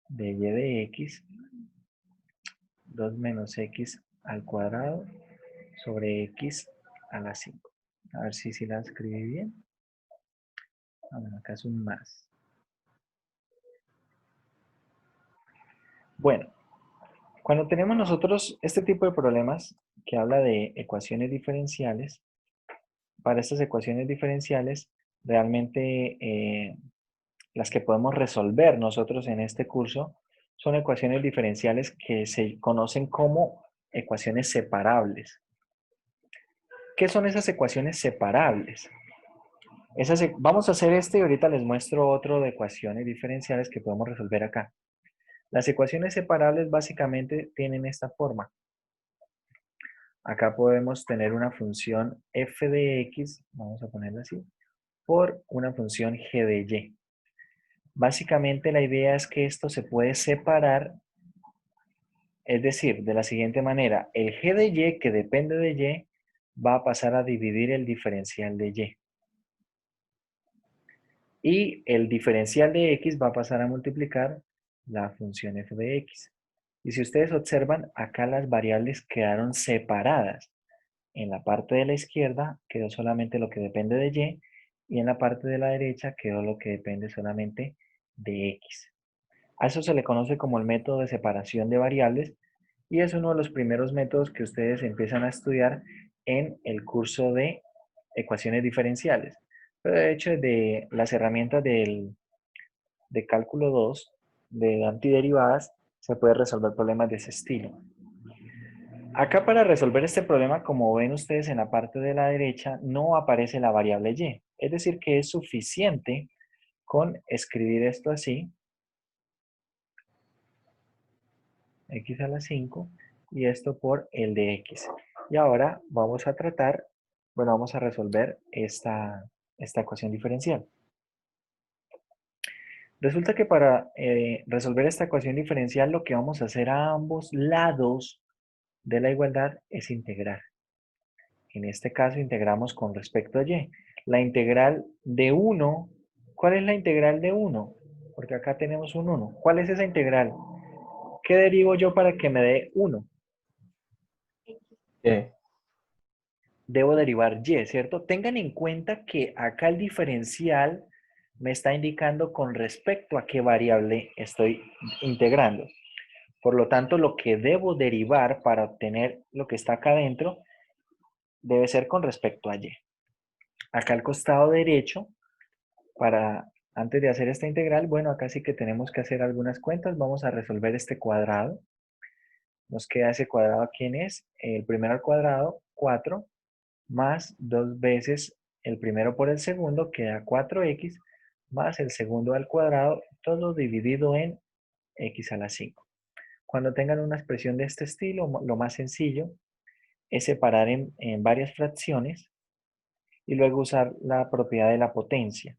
de y de x, 2 menos x al cuadrado sobre x a la 5. A ver si la escribí bien. Ah, bueno, acá es un más. Bueno, cuando tenemos nosotros este tipo de problemas que habla de ecuaciones diferenciales, para estas ecuaciones diferenciales, realmente las que podemos resolver nosotros en este curso son ecuaciones diferenciales que se conocen como ecuaciones separables. ¿Qué son esas ecuaciones separables? Vamos a hacer este y ahorita les muestro otro de ecuaciones diferenciales que podemos resolver acá. Las ecuaciones separables básicamente tienen esta forma. Acá podemos tener una función f de x, vamos a ponerla así, por una función g de y. Básicamente la idea es que esto se puede separar, es decir, de la siguiente manera, el g de y que depende de y va a pasar a dividir el diferencial de y. Y el diferencial de x va a pasar a multiplicar la función f de x. Y si ustedes observan, acá las variables quedaron separadas. En la parte de la izquierda quedó solamente lo que depende de y en la parte de la derecha quedó lo que depende solamente de x. A eso se le conoce como el método de separación de variables y es uno de los primeros métodos que ustedes empiezan a estudiar en el curso de ecuaciones diferenciales. Pero de hecho, de las herramientas de cálculo 2, de antiderivadas, se puede resolver problemas de ese estilo. Acá para resolver este problema, como ven ustedes en la parte de la derecha, no aparece la variable y. Es decir, que es suficiente con escribir esto así, x a la 5, y esto por el de x. Y ahora vamos a tratar, bueno, vamos a resolver esta ecuación diferencial. Resulta que para resolver esta ecuación diferencial, lo que vamos a hacer a ambos lados de la igualdad es integrar. En este caso integramos con respecto a y. La integral de 1, ¿cuál es la integral de 1? Porque acá tenemos un 1. ¿Cuál es esa integral? ¿Qué derivo yo para que me dé 1? Debo derivar y, ¿cierto? Tengan en cuenta que acá el diferencial me está indicando con respecto a qué variable estoy integrando. Por lo tanto, lo que debo derivar para obtener lo que está acá adentro debe ser con respecto a y. Acá al costado derecho, antes de hacer esta integral, bueno, acá sí que tenemos que hacer algunas cuentas. Vamos a resolver este cuadrado. Nos queda ese cuadrado, ¿quién es? El primero al cuadrado, 4, más 2 veces el primero por el segundo, queda 4x, más el segundo al cuadrado, todo dividido en x a la 5. Cuando tengan una expresión de este estilo, lo más sencillo es separar en varias fracciones y luego usar la propiedad de la potencia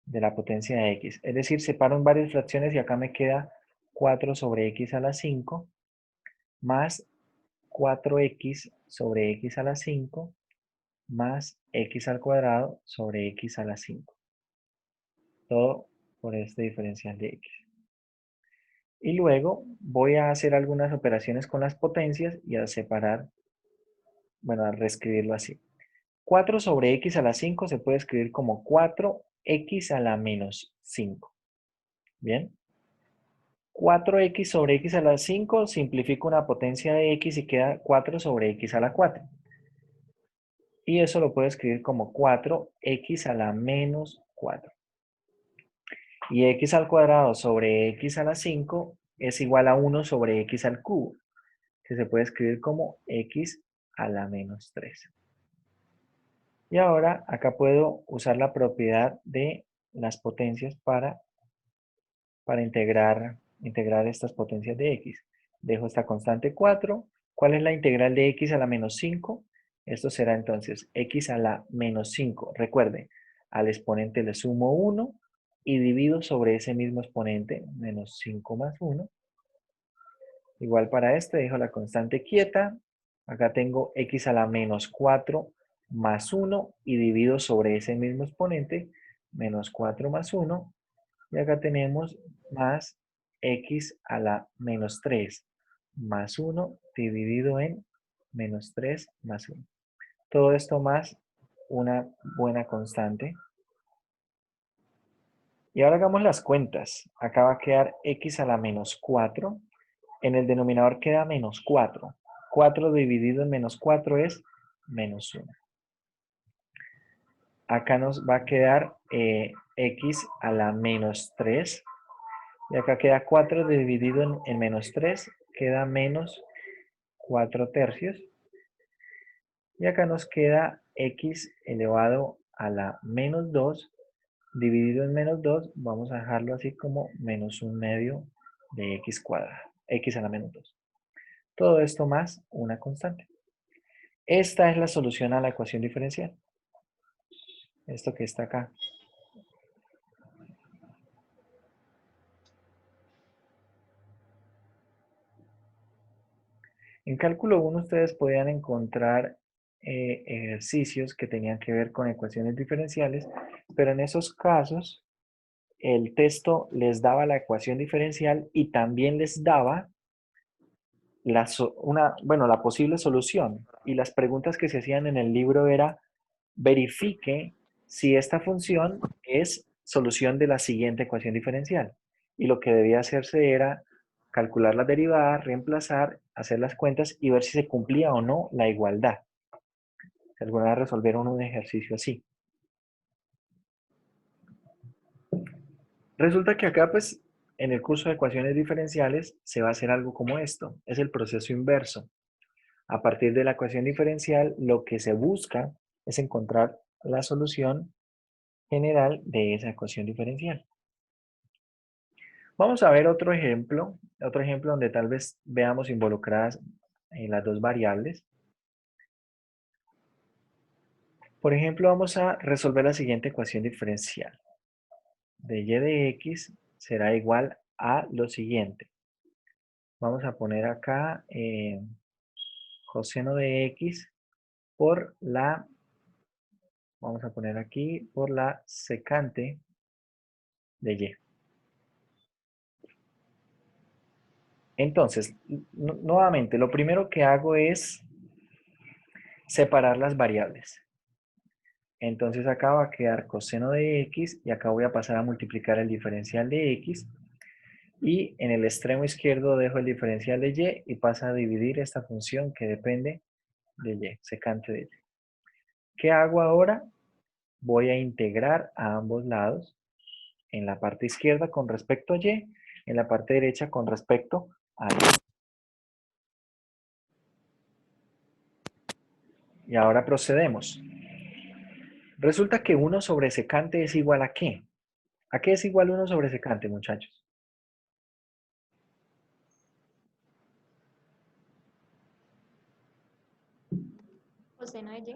de x. Es decir, separo en varias fracciones y acá me queda 4 sobre x a la 5 más 4x sobre x a la 5 más x al cuadrado sobre x a la 5. Todo por este diferencial de x. Y luego voy a hacer algunas operaciones con las potencias y a separar, bueno, a reescribirlo así. 4 sobre x a la 5 se puede escribir como 4x a la menos 5. ¿Bien? 4x sobre x a la 5 simplifica una potencia de x y queda 4 sobre x a la 4. Y eso lo puedo escribir como 4x a la menos 4. Y x al cuadrado sobre x a la 5 es igual a 1 sobre x al cubo, que se puede escribir como x a la menos 3. Y ahora acá puedo usar la propiedad de las potencias para integrar estas potencias de x. Dejo esta constante 4. ¿Cuál es la integral de x a la menos 5? Esto será entonces x a la menos 5. Recuerden, al exponente le sumo 1 y divido sobre ese mismo exponente, menos 5 más 1. Igual para este, dejo la constante quieta. Acá tengo x a la menos 4 más 1 y divido sobre ese mismo exponente, menos 4 más 1. Y acá tenemos más x a la menos 3 más 1 dividido en menos 3 más 1. Todo esto más una buena constante. Y ahora hagamos las cuentas. Acá va a quedar x a la menos 4. En el denominador queda menos 4. 4 dividido en menos 4 es menos 1. Acá nos va a quedar x a la menos 3. Y acá queda 4 dividido en menos 3. Queda menos 4 tercios. Y acá nos queda x elevado a la menos 2. Dividido en menos 2, vamos a dejarlo así como menos 1/2 de x cuadrado. X a la menos 2. Todo esto más una constante. Esta es la solución a la ecuación diferencial. Esto que está acá. En cálculo 1 ustedes podían encontrar ejercicios que tenían que ver con ecuaciones diferenciales, pero en esos casos el texto les daba la ecuación diferencial y también les daba la posible solución. Y las preguntas que se hacían en el libro era, verifique si esta función es solución de la siguiente ecuación diferencial. Y lo que debía hacerse era calcular las derivadas, reemplazar, hacer las cuentas y ver si se cumplía o no la igualdad. Alguna vez resolvieron un ejercicio así. Resulta que acá, pues, en el curso de ecuaciones diferenciales se va a hacer algo como esto. Es el proceso inverso. A partir de la ecuación diferencial, lo que se busca es encontrar la solución general de esa ecuación diferencial. Vamos a ver otro ejemplo donde tal vez veamos involucradas las dos variables. Por ejemplo, vamos a resolver la siguiente ecuación diferencial. De y de x será igual a lo siguiente. Vamos a poner acá coseno de x por la, vamos a poner aquí, por la secante de y. Entonces, nuevamente, lo primero que hago es separar las variables. Entonces acá va a quedar coseno de x y acá voy a pasar a multiplicar el diferencial de x. Y en el extremo izquierdo dejo el diferencial de y y pasa a dividir esta función que depende de y, secante de y. ¿Qué hago ahora? Voy a integrar a ambos lados. En la parte izquierda con respecto a y, en la parte derecha con respecto a y. Y ahora procedemos. Resulta que 1 sobre secante es igual a ¿qué? ¿A qué es igual 1 sobre secante, muchachos? Coseno de y.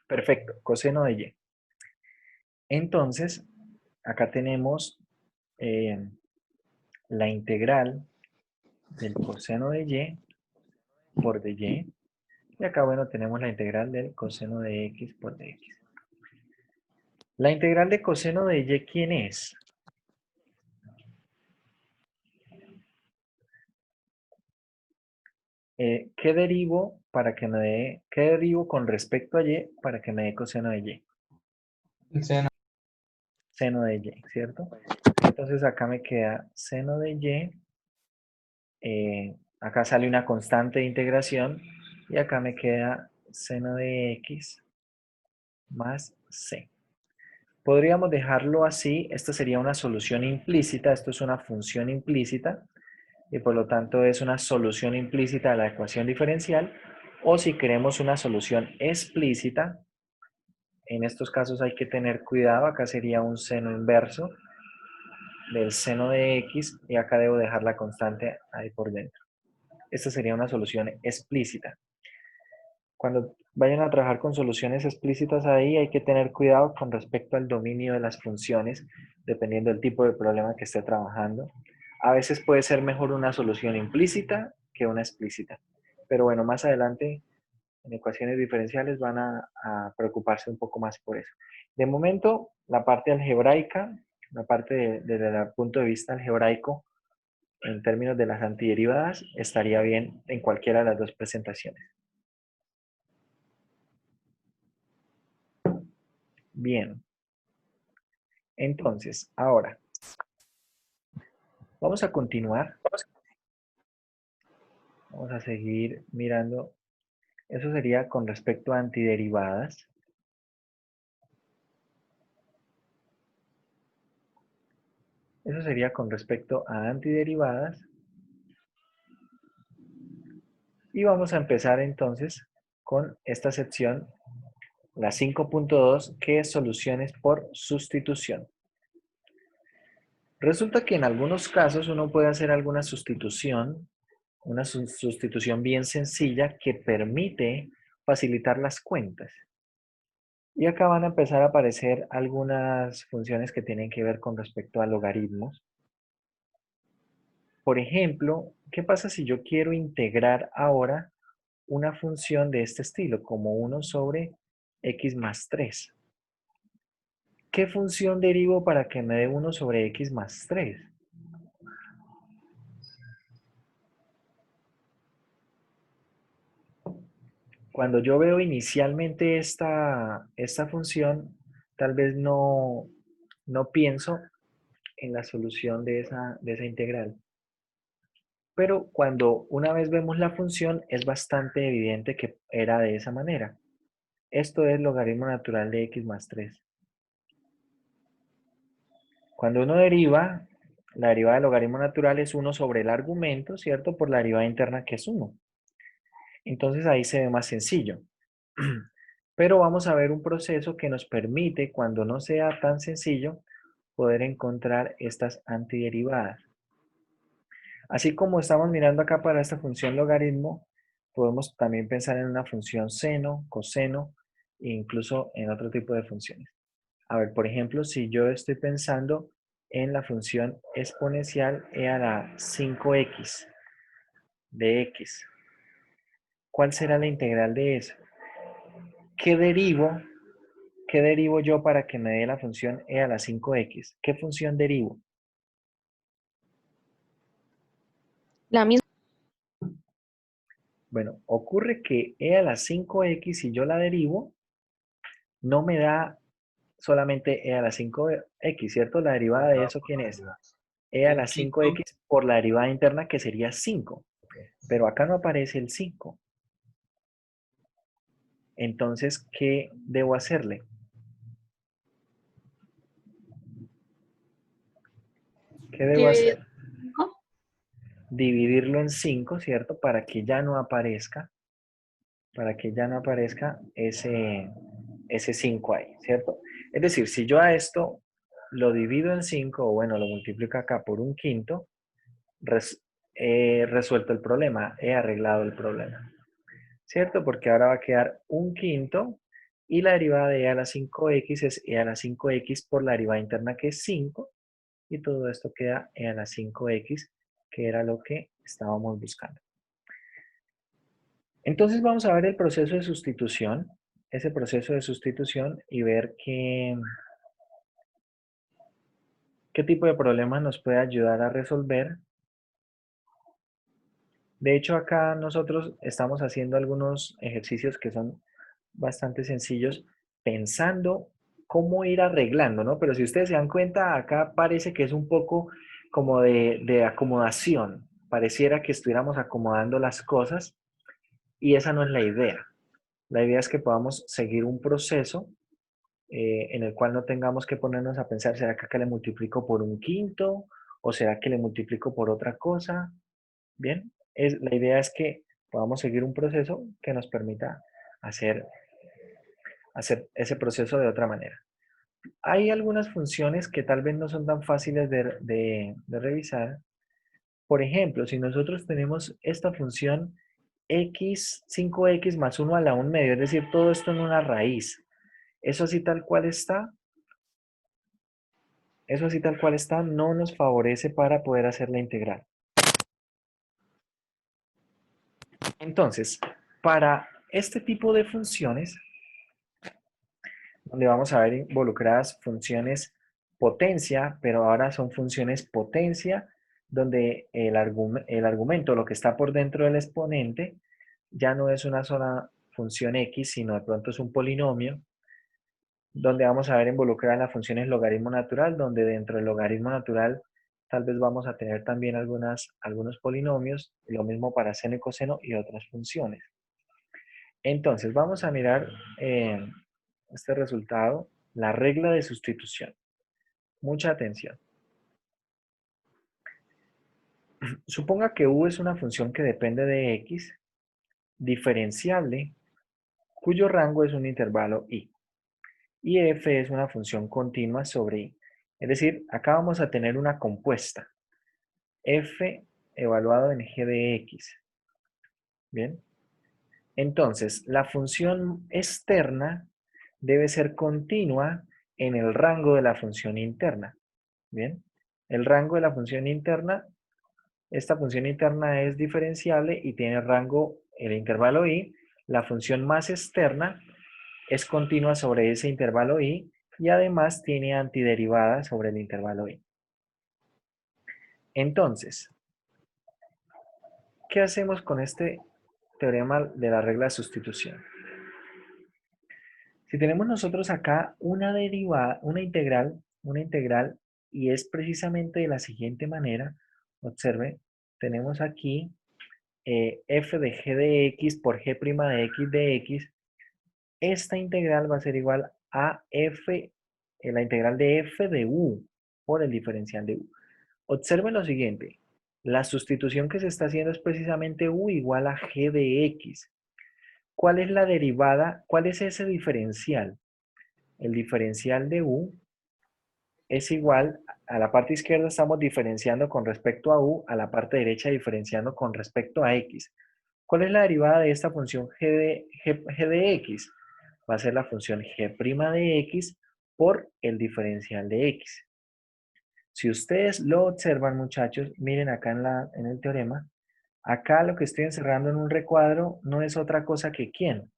Perfecto, coseno de y. Entonces, acá tenemos la integral del coseno de y por dy. Y acá, bueno, tenemos la integral del coseno de x por dx. La integral de coseno de y, ¿quién es? ¿Qué derivo con respecto a y para que me dé coseno de y? Seno de y, ¿cierto? Entonces acá me queda seno de y. Acá sale una constante de integración y acá me queda seno de x más c. Podríamos dejarlo así, esta sería una solución implícita, esto es una función implícita y por lo tanto es una solución implícita de la ecuación diferencial, o si queremos una solución explícita, en estos casos hay que tener cuidado, acá sería un seno inverso del seno de x y acá debo dejar la constante ahí por dentro. Esta sería una solución explícita. Cuando vayan a trabajar con soluciones explícitas ahí, hay que tener cuidado con respecto al dominio de las funciones, dependiendo del tipo de problema que esté trabajando. A veces puede ser mejor una solución implícita que una explícita. Pero bueno, más adelante en ecuaciones diferenciales van a preocuparse un poco más por eso. De momento, la parte algebraica, la parte desde el punto de vista algebraico, en términos de las antiderivadas, estaría bien en cualquiera de las dos presentaciones. Bien. Entonces, ahora, vamos a continuar. Vamos a seguir mirando. Eso sería con respecto a antiderivadas. Eso sería con respecto a antiderivadas. Y vamos a empezar entonces con esta sección, la 5.2, que es soluciones por sustitución. Resulta que en algunos casos uno puede hacer alguna sustitución, una sustitución bien sencilla que permite facilitar las cuentas. Y acá van a empezar a aparecer algunas funciones que tienen que ver con respecto a logaritmos. Por ejemplo, ¿qué pasa si yo quiero integrar ahora una función de este estilo, como 1 sobre x más 3? ¿Qué función derivo para que me dé 1 sobre x más 3? Cuando yo veo inicialmente esta función, tal vez no pienso en la solución de esa integral. Pero cuando una vez vemos la función, es bastante evidente que era de esa manera. Esto es logaritmo natural de x más 3. Cuando uno deriva, la derivada del logaritmo natural es 1 sobre el argumento, ¿cierto? Por la derivada interna que es 1. Entonces ahí se ve más sencillo. Pero vamos a ver un proceso que nos permite, cuando no sea tan sencillo, poder encontrar estas antiderivadas. Así como estamos mirando acá para esta función logaritmo, podemos también pensar en una función seno, coseno e incluso en otro tipo de funciones. A ver, por ejemplo, si yo estoy pensando en la función exponencial e a la 5x de x, ¿cuál será la integral de eso? ¿Qué derivo yo para que me dé la función e a la 5x? ¿Qué función derivo? La misma. Bueno, ocurre que e a la 5x, si yo la derivo, no me da solamente e a la 5x, ¿cierto? La derivada de eso, ¿quién es? E a la 5x por la derivada interna, que sería 5. Pero acá no aparece el 5. Entonces, ¿qué debo hacerle? ¿Qué debo Dividido hacer? en 5. Dividirlo en 5, ¿cierto? Para que ya no aparezca ese 5 ahí, ¿cierto? Es decir, si yo a esto lo divido en 5, o bueno, lo multiplico acá por un quinto, he resuelto el problema, he arreglado el problema, ¿cierto? Porque ahora va a quedar un quinto y la derivada de e a la 5x es e a la 5x por la derivada interna que es 5 y todo esto queda e a la 5x, que era lo que estábamos buscando. Entonces vamos a ver el proceso de sustitución, ese proceso de sustitución y ver qué tipo de problemas nos puede ayudar a resolver. De hecho, acá nosotros estamos haciendo algunos ejercicios que son bastante sencillos, pensando cómo ir arreglando, ¿no? Pero si ustedes se dan cuenta, acá parece que es un poco como de acomodación. Pareciera que estuviéramos acomodando las cosas y esa no es la idea. La idea es que podamos seguir un proceso en el cual no tengamos que ponernos a pensar, ¿será que acá le multiplico por un quinto? ¿O será que le multiplico por otra cosa? Bien, la idea es que podamos seguir un proceso que nos permita hacer ese proceso de otra manera. Hay algunas funciones que tal vez no son tan fáciles de revisar. Por ejemplo, si nosotros tenemos esta función x, 5x más 1 a la 1 medio, es decir, todo esto en una raíz. Eso así tal cual está, eso así tal cual está, no nos favorece para poder hacer la integral. Entonces, para este tipo de funciones, donde vamos a ver involucradas funciones potencia, pero ahora son funciones potencia, donde el argumento, lo que está por dentro del exponente, ya no es una sola función x, sino de pronto es un polinomio, donde vamos a ver involucradas las funciones logaritmo natural, donde dentro del logaritmo natural tal vez vamos a tener también algunos polinomios, lo mismo para seno y coseno y otras funciones. Entonces, vamos a mirar este resultado, la regla de sustitución. Mucha atención. Suponga que u es una función que depende de x, diferenciable, cuyo rango es un intervalo i. Y f es una función continua sobre i. Es decir, acá vamos a tener una compuesta. F evaluado en g de x. Bien. Entonces, la función externa debe ser continua en el rango de la función interna. Bien. El rango de la función interna, esta función interna es diferenciable y tiene rango el intervalo i. La función más externa es continua sobre ese intervalo i y además tiene antiderivada sobre el intervalo i. Entonces, ¿qué hacemos con este teorema de la regla de sustitución? Si tenemos nosotros acá una derivada, una integral, y es precisamente de la siguiente manera, observe, tenemos aquí f de g de x por g' de x, esta integral va a ser igual a f, la integral de f de u por el diferencial de u. Observen lo siguiente, la sustitución que se está haciendo es precisamente u igual a g de x. ¿Cuál es la derivada? ¿Cuál es ese diferencial? El diferencial de u es igual, a la parte izquierda estamos diferenciando con respecto a u, a la parte derecha diferenciando con respecto a x. ¿Cuál es la derivada de esta función g de x? Va a ser la función g' de x por el diferencial de x. Si ustedes lo observan, muchachos, miren acá en el teorema, acá lo que estoy encerrando en un recuadro no es otra cosa que ¿quién?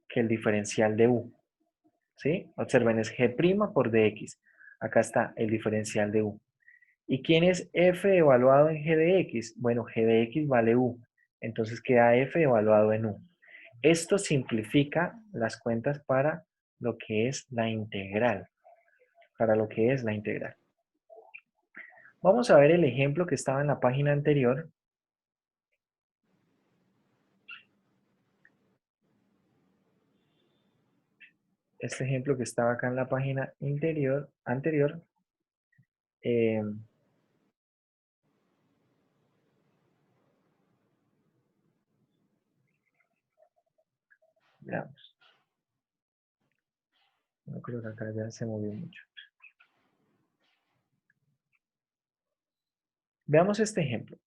Que el diferencial de u. ¿Sí? Observen, es g' por dx. Acá está el diferencial de u. ¿Y quién es f evaluado en g de x? Bueno, g de x vale u. Entonces queda f evaluado en u. Esto simplifica las cuentas para lo que es la integral. Para lo que es la integral. Vamos a ver el ejemplo que estaba en la página anterior. Este ejemplo que estaba acá en la página anterior. Veamos. No creo que acá ya se movió mucho. Veamos este ejemplo,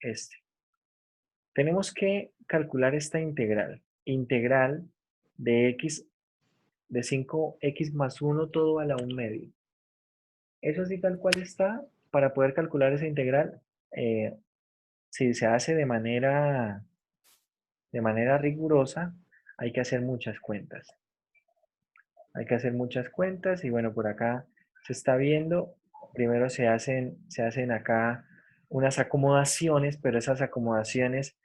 Tenemos que calcular esta integral. Integral de x de 5x más 1 todo a la 1 medio. Eso sí tal cual está. Para poder calcular esa integral, si se hace de manera rigurosa, hay que hacer muchas cuentas. Hay que hacer muchas cuentas y bueno, por acá se está viendo. Primero se hacen acá unas acomodaciones, pero esas acomodaciones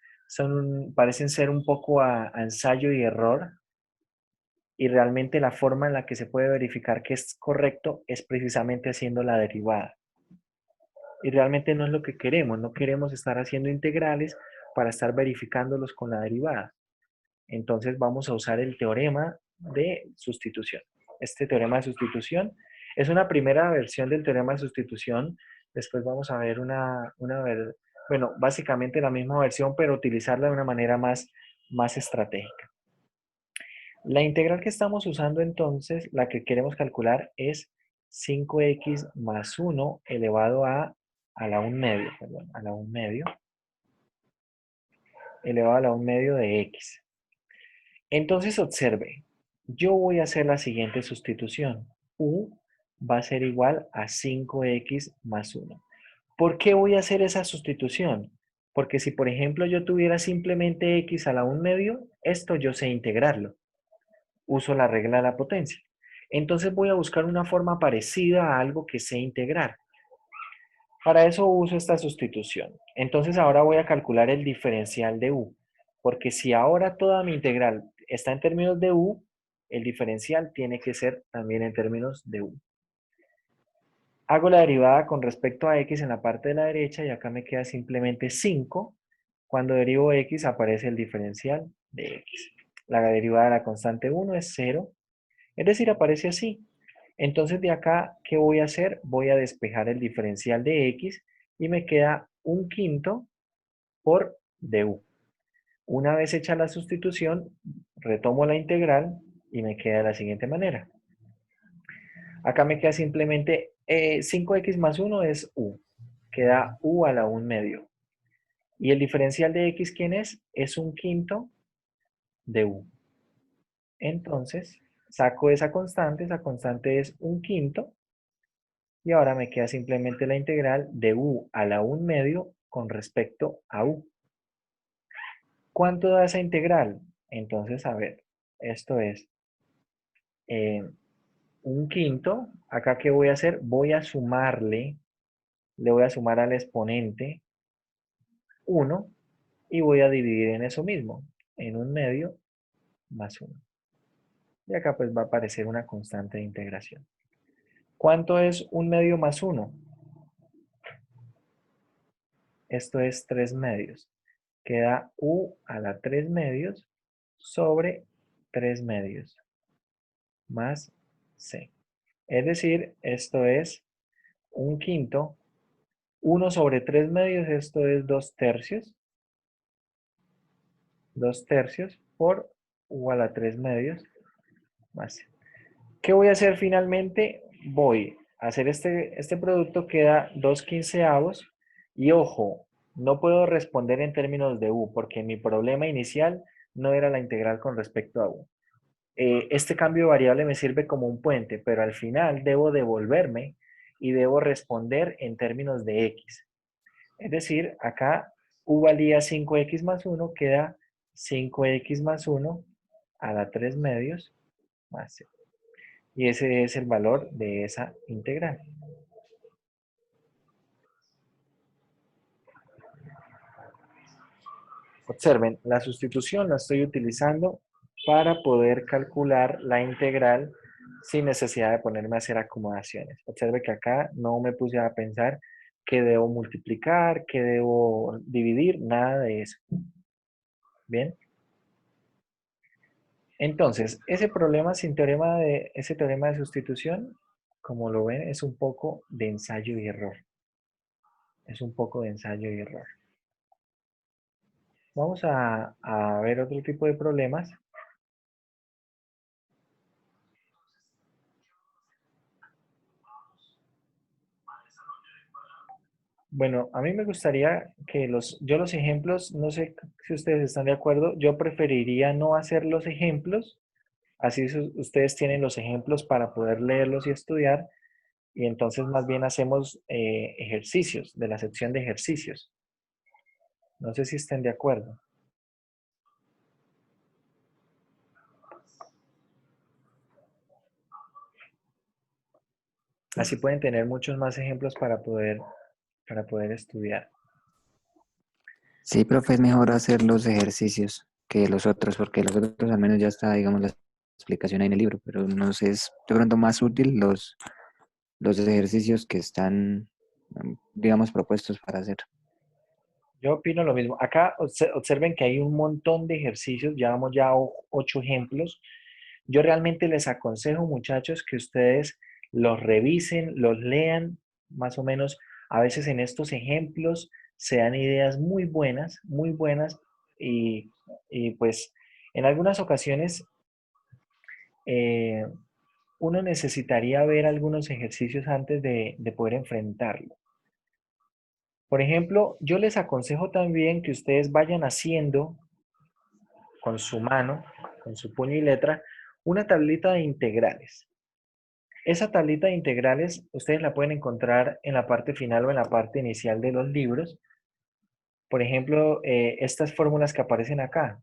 parecen ser un poco a ensayo y error. Y realmente la forma en la que se puede verificar que es correcto es precisamente haciendo la derivada. Y realmente no es lo que queremos. No queremos estar haciendo integrales para estar verificándolos con la derivada. Entonces vamos a usar el teorema de sustitución. Este teorema de sustitución es una primera versión del teorema de sustitución. Después vamos a ver bueno, básicamente la misma versión, pero utilizarla de una manera más estratégica. La integral que estamos usando entonces, la que queremos calcular es 5x más 1 elevado a la 1 medio, perdón, a la 1 medio. elevado a la 1 medio de x. Entonces observe, yo voy a hacer la siguiente sustitución. U va a ser igual a 5x más 1. ¿Por qué voy a hacer esa sustitución? Porque si, por ejemplo, yo tuviera simplemente x a la 1 medio, esto yo sé integrarlo. Uso la regla de la potencia. Entonces voy a buscar una forma parecida a algo que sé integrar. Para eso uso esta sustitución. Entonces ahora voy a calcular el diferencial de u. Porque si ahora toda mi integral está en términos de u, el diferencial tiene que ser también en términos de u. Hago la derivada con respecto a x en la parte de la derecha y acá me queda simplemente 5. Cuando derivo x aparece el diferencial de x. La derivada de la constante 1 es 0. Es decir, aparece así. Entonces de acá, ¿qué voy a hacer? Voy a despejar el diferencial de x y me queda 1/5 por du. Una vez hecha la sustitución, retomo la integral y me queda de la siguiente manera. Acá me queda simplemente 5x más 1 es u. Queda u a la 1 medio. Y el diferencial de x, ¿quién es? Es 1/5 de u. Entonces, saco esa constante es 1/5. Y ahora me queda simplemente la integral de u a la 1 medio con respecto a u. ¿Cuánto da esa integral? Entonces, a ver, esto es 1/5. Acá, ¿qué voy a hacer? Voy a sumarle, le voy a sumar al exponente 1 y voy a dividir en eso mismo, en 1 medio más 1. Y acá pues va a aparecer una constante de integración. ¿Cuánto es 1 medio más 1? Esto es 3 medios. Queda u a la 3 medios sobre 3 medios más c. Es decir, esto es 1/5. 1 sobre 3 medios, esto es 2 tercios. 2 tercios por u a la 3 medios más c. ¿Qué voy a hacer finalmente? Voy a hacer este producto, queda 2/15. Y ojo, no puedo responder en términos de u, porque mi problema inicial no era la integral con respecto a u. Este cambio de variable me sirve como un puente, pero al final debo devolverme y debo responder en términos de x. Es decir, acá u valía 5x más 1, queda 5x más 1 a la 3 medios más c. Y ese es el valor de esa integral. Observen, la sustitución la estoy utilizando para poder calcular la integral sin necesidad de ponerme a hacer acomodaciones. Observe que acá no me puse a pensar que debo multiplicar, que debo dividir, nada de eso. Bien. Entonces, ese teorema de sustitución, como lo ven, es un poco de ensayo y error. Es un poco de ensayo y error. Vamos a ver otro tipo de problemas. Bueno, a mí me gustaría que yo los ejemplos, no sé si ustedes están de acuerdo, yo preferiría no hacer los ejemplos, así ustedes tienen los ejemplos para poder leerlos y estudiar, y entonces más bien hacemos ejercicios, de la sección de ejercicios. No sé si estén de acuerdo. Así pueden tener muchos más ejemplos para poder estudiar. Sí, profe, es mejor hacer los ejercicios que los otros, porque los otros al menos ya está, digamos, la explicación ahí en el libro, pero no sé, es de pronto más útil los ejercicios que están, digamos, propuestos para hacer. Yo opino lo mismo. Acá observen que hay un montón de ejercicios, llevamos ya 8 ejemplos. Yo realmente les aconsejo, muchachos, que ustedes los revisen, los lean, más o menos. A veces en estos ejemplos se dan ideas muy buenas, y pues en algunas ocasiones eh, uno necesitaría ver algunos ejercicios antes de poder enfrentarlo. Por ejemplo, yo les aconsejo también que ustedes vayan haciendo con su mano, con su puño y letra, una tablita de integrales. Esa tablita de integrales ustedes la pueden encontrar en la parte final o en la parte inicial de los libros. Por ejemplo, estas fórmulas que aparecen acá.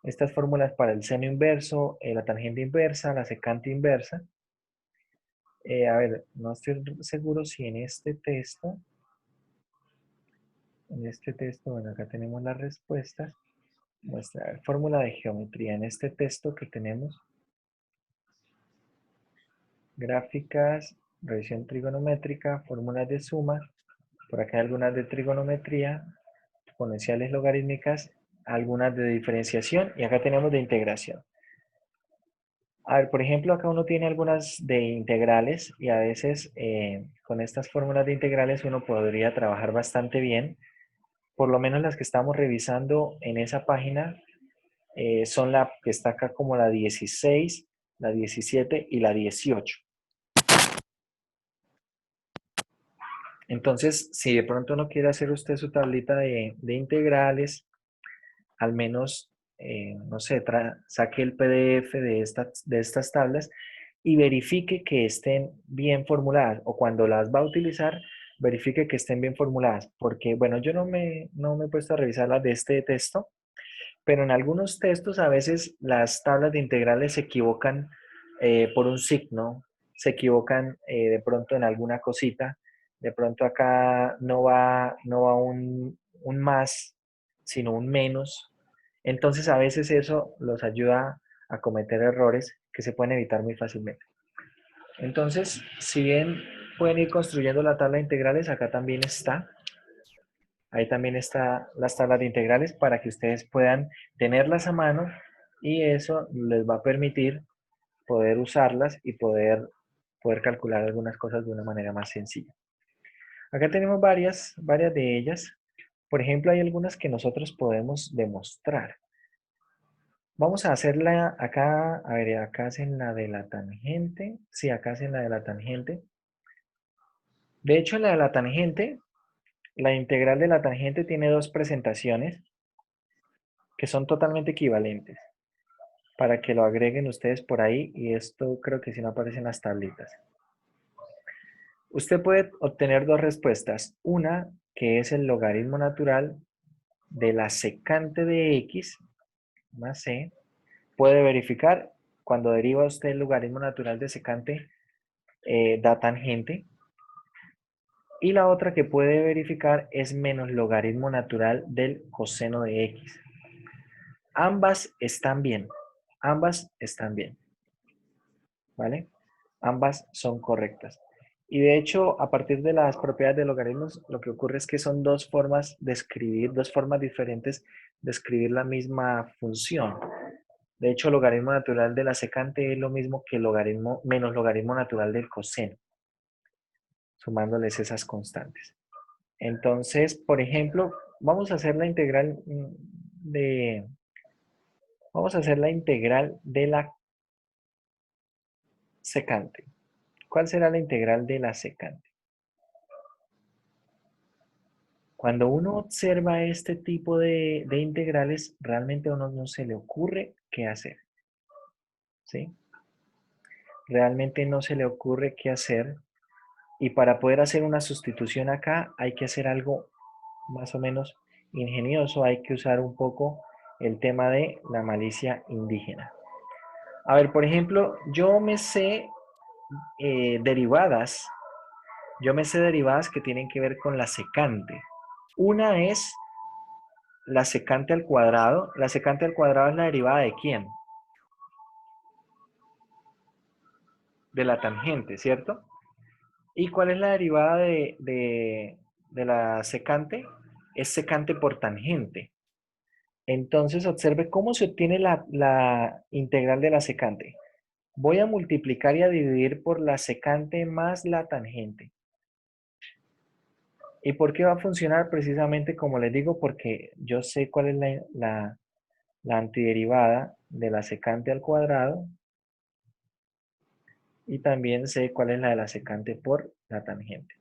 Estas fórmulas para el seno inverso, la tangente inversa, la secante inversa. A ver, no estoy seguro si en este texto, bueno, acá tenemos las respuestas. Muestra fórmula de geometría. En este texto que tenemos, gráficas, revisión trigonométrica, fórmulas de suma, por acá hay algunas de trigonometría, exponenciales logarítmicas, algunas de diferenciación y acá tenemos de integración. A ver, por ejemplo, acá uno tiene algunas de integrales y a veces con estas fórmulas de integrales uno podría trabajar bastante bien. Por lo menos las que estamos revisando en esa página son la que está acá como la 16, la 17 y la 18. Entonces, si de pronto no quiere hacer usted su tablita de integrales, al menos, no sé, saque el PDF de estas tablas y verifique que estén bien formuladas, o cuando las va a utilizar, verifique que estén bien formuladas, porque, bueno, yo no me he puesto a revisar las de este texto, pero en algunos textos a veces las tablas de integrales se equivocan por un signo, se equivocan de pronto en alguna cosita, de pronto acá no va un más, sino un menos. Entonces a veces eso los ayuda a cometer errores que se pueden evitar muy fácilmente. Entonces, si bien pueden ir construyendo la tabla de integrales, acá también está. Ahí también están las tablas de integrales para que ustedes puedan tenerlas a mano y eso les va a permitir poder usarlas y poder calcular algunas cosas de una manera más sencilla. Acá tenemos varias de ellas. Por ejemplo, hay algunas que nosotros podemos demostrar. Vamos a hacerla acá, a ver, acá hacen la de la tangente. Sí, acá hacen la de la tangente. De hecho, en la de la tangente, la integral de la tangente tiene dos presentaciones que son totalmente equivalentes. Para que lo agreguen ustedes por ahí y esto creo que sí no aparece en las tablitas. Usted puede obtener dos respuestas. Una, que es el logaritmo natural de la secante de x más c. Puede verificar cuando deriva usted el logaritmo natural de secante, da tangente. Y la otra que puede verificar es menos logaritmo natural del coseno de x. Ambas están bien. Ambas están bien. ¿Vale? Ambas son correctas. Y de hecho, a partir de las propiedades de logaritmos, lo que ocurre es que son dos formas de escribir, dos formas diferentes de escribir la misma función. De hecho, logaritmo natural de la secante es lo mismo que logaritmo menos logaritmo natural del coseno, sumándoles esas constantes. Entonces, por ejemplo, vamos a hacer la integral de la secante. ¿Cuál será la integral de la secante? Cuando uno observa este tipo de integrales, realmente a uno no se le ocurre qué hacer. ¿Sí? Realmente no se le ocurre qué hacer. Y para poder hacer una sustitución acá, hay que hacer algo más o menos ingenioso. Hay que usar un poco el tema de la malicia indígena. A ver, por ejemplo, yo me sé derivadas. Yo me sé derivadas que tienen que ver con la secante. Una es la secante al cuadrado. La secante al cuadrado es la derivada de ¿quién? De la tangente, ¿cierto? ¿Y cuál es la derivada de la secante? Es secante por tangente. Entonces, observe cómo se obtiene la integral de la secante. Voy a multiplicar y a dividir por la secante más la tangente. ¿Y por qué va a funcionar? Precisamente como les digo, porque yo sé cuál es la antiderivada de la secante al cuadrado y también sé cuál es la de la secante por la tangente.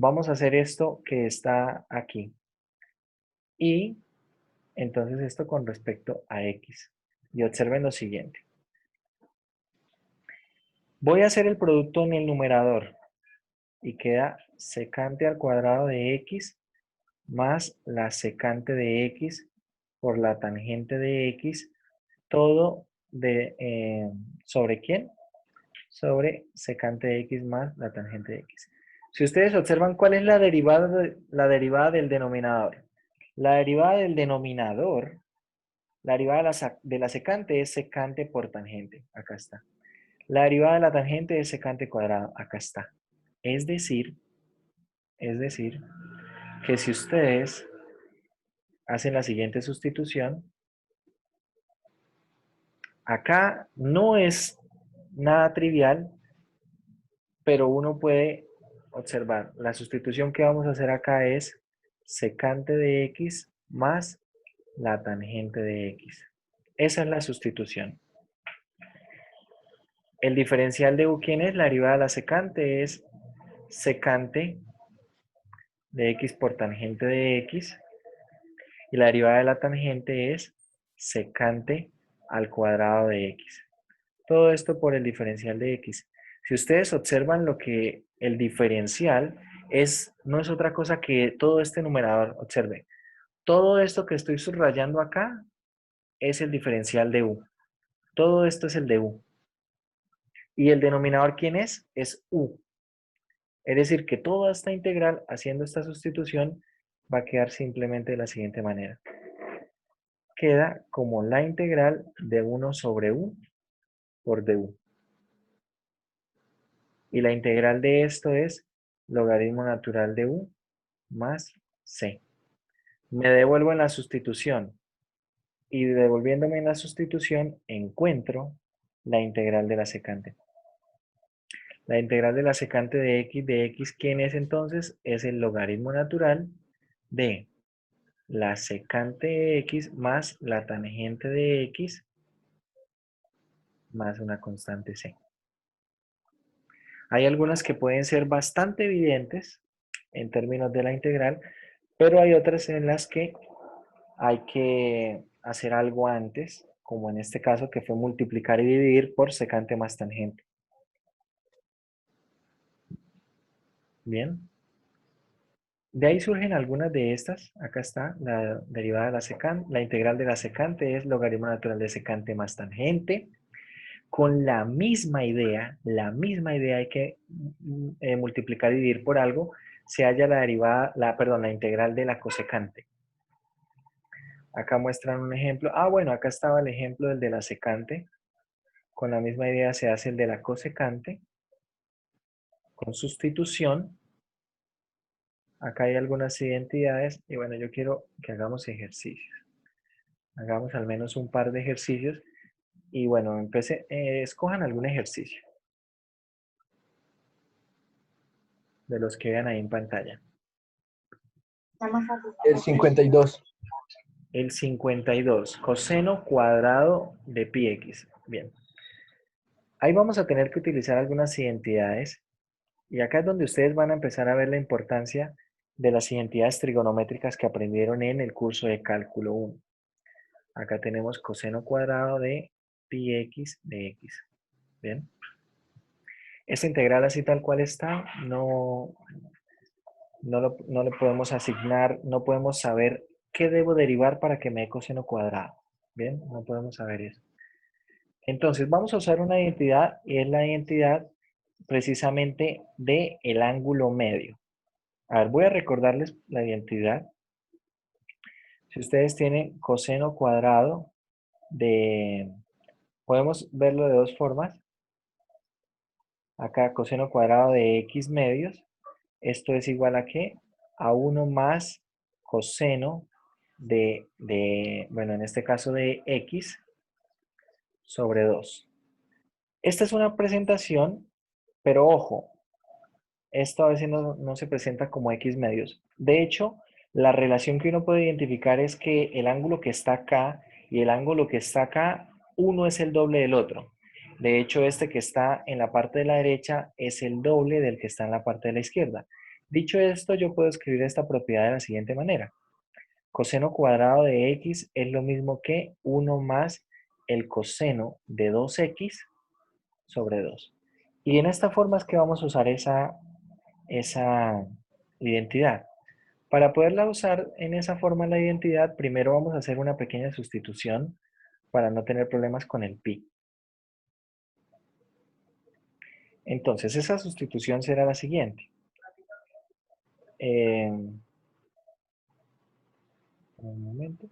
vamos a hacer esto que está aquí. Y entonces esto con respecto a x. Y observen lo siguiente. Voy a hacer el producto en el numerador. Y queda secante al cuadrado de x más la secante de x por la tangente de x, todo ¿sobre quién? Sobre secante de x más la tangente de x. Si ustedes observan, ¿cuál es la derivada del denominador? La derivada del denominador, la derivada de la secante es secante por tangente, acá está. La derivada de la tangente es secante cuadrado, acá está. Es decir, que si ustedes hacen la siguiente sustitución, acá no es nada trivial, pero uno puede observar. La sustitución que vamos a hacer acá es secante de x más la tangente de x. Esa es la sustitución. El diferencial de u, ¿quién es? La derivada de la secante es secante de x por tangente de x. Y la derivada de la tangente es secante al cuadrado de x. Todo esto por el diferencial de x. Si ustedes observan lo que el diferencial es, no es otra cosa que todo este numerador. Observe, todo esto que estoy subrayando acá es el diferencial de u. Todo esto es el de u. ¿Y el denominador quién es? Es u. Es decir, que toda esta integral, haciendo esta sustitución, va a quedar simplemente de la siguiente manera. Queda como la integral de 1 sobre u por du. Y la integral de esto es logaritmo natural de u más c. Me devuelvo en la sustitución. Y devolviéndome en la sustitución, encuentro la integral de la secante. La integral de la secante de x, ¿quién es entonces? Es el logaritmo natural de la secante de x más la tangente de x más una constante c. Hay algunas que pueden ser bastante evidentes en términos de la integral, pero hay otras en las que hay que hacer algo antes, como en este caso que fue multiplicar y dividir por secante más tangente. Bien. De ahí surgen algunas de estas. Acá está la derivada de la secante, la integral de la secante es logaritmo natural de secante más tangente. Con la misma idea hay que multiplicar y dividir por algo, se halla la derivada, la integral de la cosecante. Acá muestran un ejemplo. Bueno, acá estaba el ejemplo del de la secante. Con la misma idea se hace el de la cosecante. Con sustitución. Acá hay algunas identidades. Y bueno, yo quiero que hagamos ejercicios. Hagamos al menos un par de ejercicios. Y bueno, escojan algún ejercicio. De los que vean ahí en pantalla. El 52. El 52, coseno cuadrado de pi x. Bien. Ahí vamos a tener que utilizar algunas identidades. Y acá es donde ustedes van a empezar a ver la importancia de las identidades trigonométricas que aprendieron en el curso de cálculo 1. Acá tenemos coseno cuadrado de pi x de x. Bien. Esta integral así tal cual está, no le podemos asignar, no podemos saber qué debo derivar para que me dé coseno cuadrado. Bien, no podemos saber eso. Entonces vamos a usar una identidad y es la identidad precisamente del ángulo medio. A ver, voy a recordarles la identidad. Si ustedes tienen coseno cuadrado podemos verlo de dos formas. Acá coseno cuadrado de x medios. Esto es igual a ¿qué? A 1 más coseno bueno, en este caso de x sobre 2. Esta es una presentación, pero ojo, esto a veces no se presenta como x medios. De hecho, la relación que uno puede identificar es que el ángulo que está acá y el ángulo que está acá, uno es el doble del otro. De hecho, este que está en la parte de la derecha es el doble del que está en la parte de la izquierda. Dicho esto, yo puedo escribir esta propiedad de la siguiente manera. Coseno cuadrado de x es lo mismo que 1 más el coseno de 2x sobre 2. Y en esta forma es que vamos a usar esa identidad. Para poderla usar en esa forma la identidad, primero vamos a hacer una pequeña sustitución para no tener problemas con el pi. Entonces, esa sustitución será la siguiente. Un momento.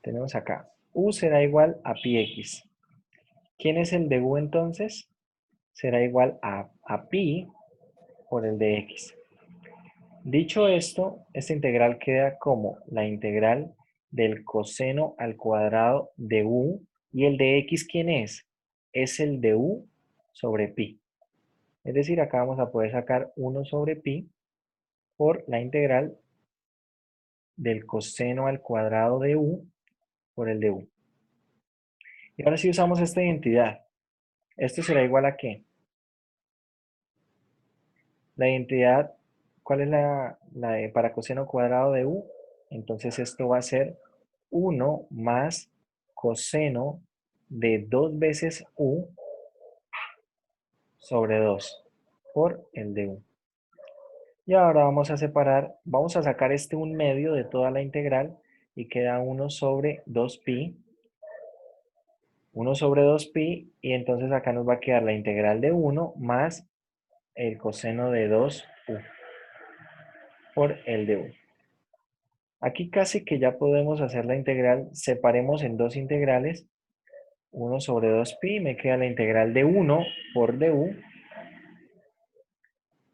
Tenemos acá. U será igual a pi x. ¿Quién es el de u entonces? Será igual a pi por el de x. Dicho esto, esta integral queda como la integral del coseno al cuadrado de u. ¿Y el de x quién es? Es el de u sobre pi. Es decir, acá vamos a poder sacar 1 sobre pi por la integral del coseno al cuadrado de u por el de u. Y ahora sí usamos esta identidad. ¿Esto será igual a qué? La identidad, ¿cuál es para coseno cuadrado de u? Entonces esto va a ser 1 más coseno de 2 veces u sobre 2 por el de u. Y ahora vamos a separar, vamos a sacar este 1/2 de toda la integral y queda 1 sobre 2pi. 1 sobre 2pi y entonces acá nos va a quedar la integral de 1 más el coseno de 2u por el de u. Aquí casi que ya podemos hacer la integral, separemos en dos integrales, 1 sobre 2pi, me queda la integral de 1 por du,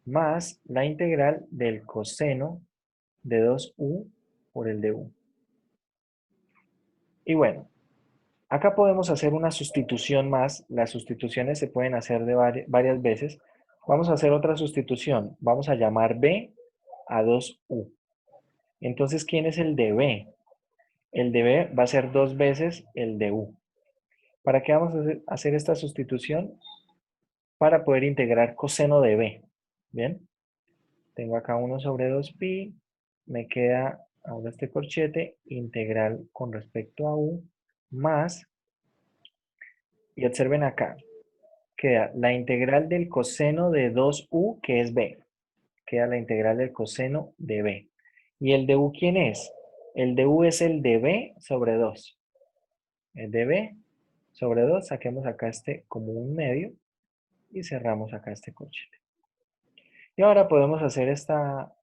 más la integral del coseno de 2u por el du. Y bueno, acá podemos hacer una sustitución más, las sustituciones se pueden hacer de varias veces. Vamos a hacer otra sustitución, vamos a llamar b a 2u. Entonces, ¿quién es el de b? El de b va a ser 2 veces el de u. ¿Para qué vamos a hacer esta sustitución? Para poder integrar coseno de b. ¿Bien? Tengo acá 1 sobre 2pi. Me queda ahora este corchete integral con respecto a u más. Y observen acá. Queda la integral del coseno de 2u, que es b. Queda la integral del coseno de b. ¿Y el de u quién es? El de u es el de b sobre 2. El de b sobre 2, saquemos acá este como 1/2 y cerramos acá este corchete. Y ahora podemos hacer esta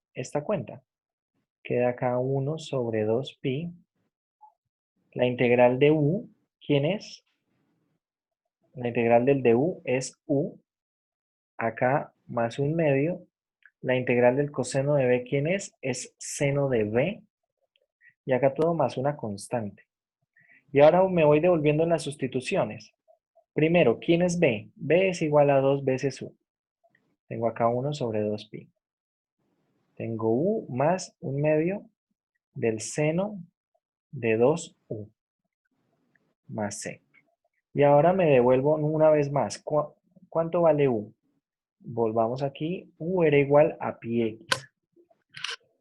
cuenta. Queda acá 1 sobre 2pi. La integral de u, ¿quién es? La integral del de u es u. Acá más 1/2. La integral del coseno de b, ¿quién es? Es seno de b. Y acá todo más una constante. Y ahora me voy devolviendo en las sustituciones. Primero, ¿quién es b? b es igual a 2 veces u. Tengo acá 1 sobre 2pi. Tengo u más 1/2 del seno de 2u más c. Y ahora me devuelvo una vez más. ¿Cuánto vale u? Volvamos aquí. U era igual a pi x.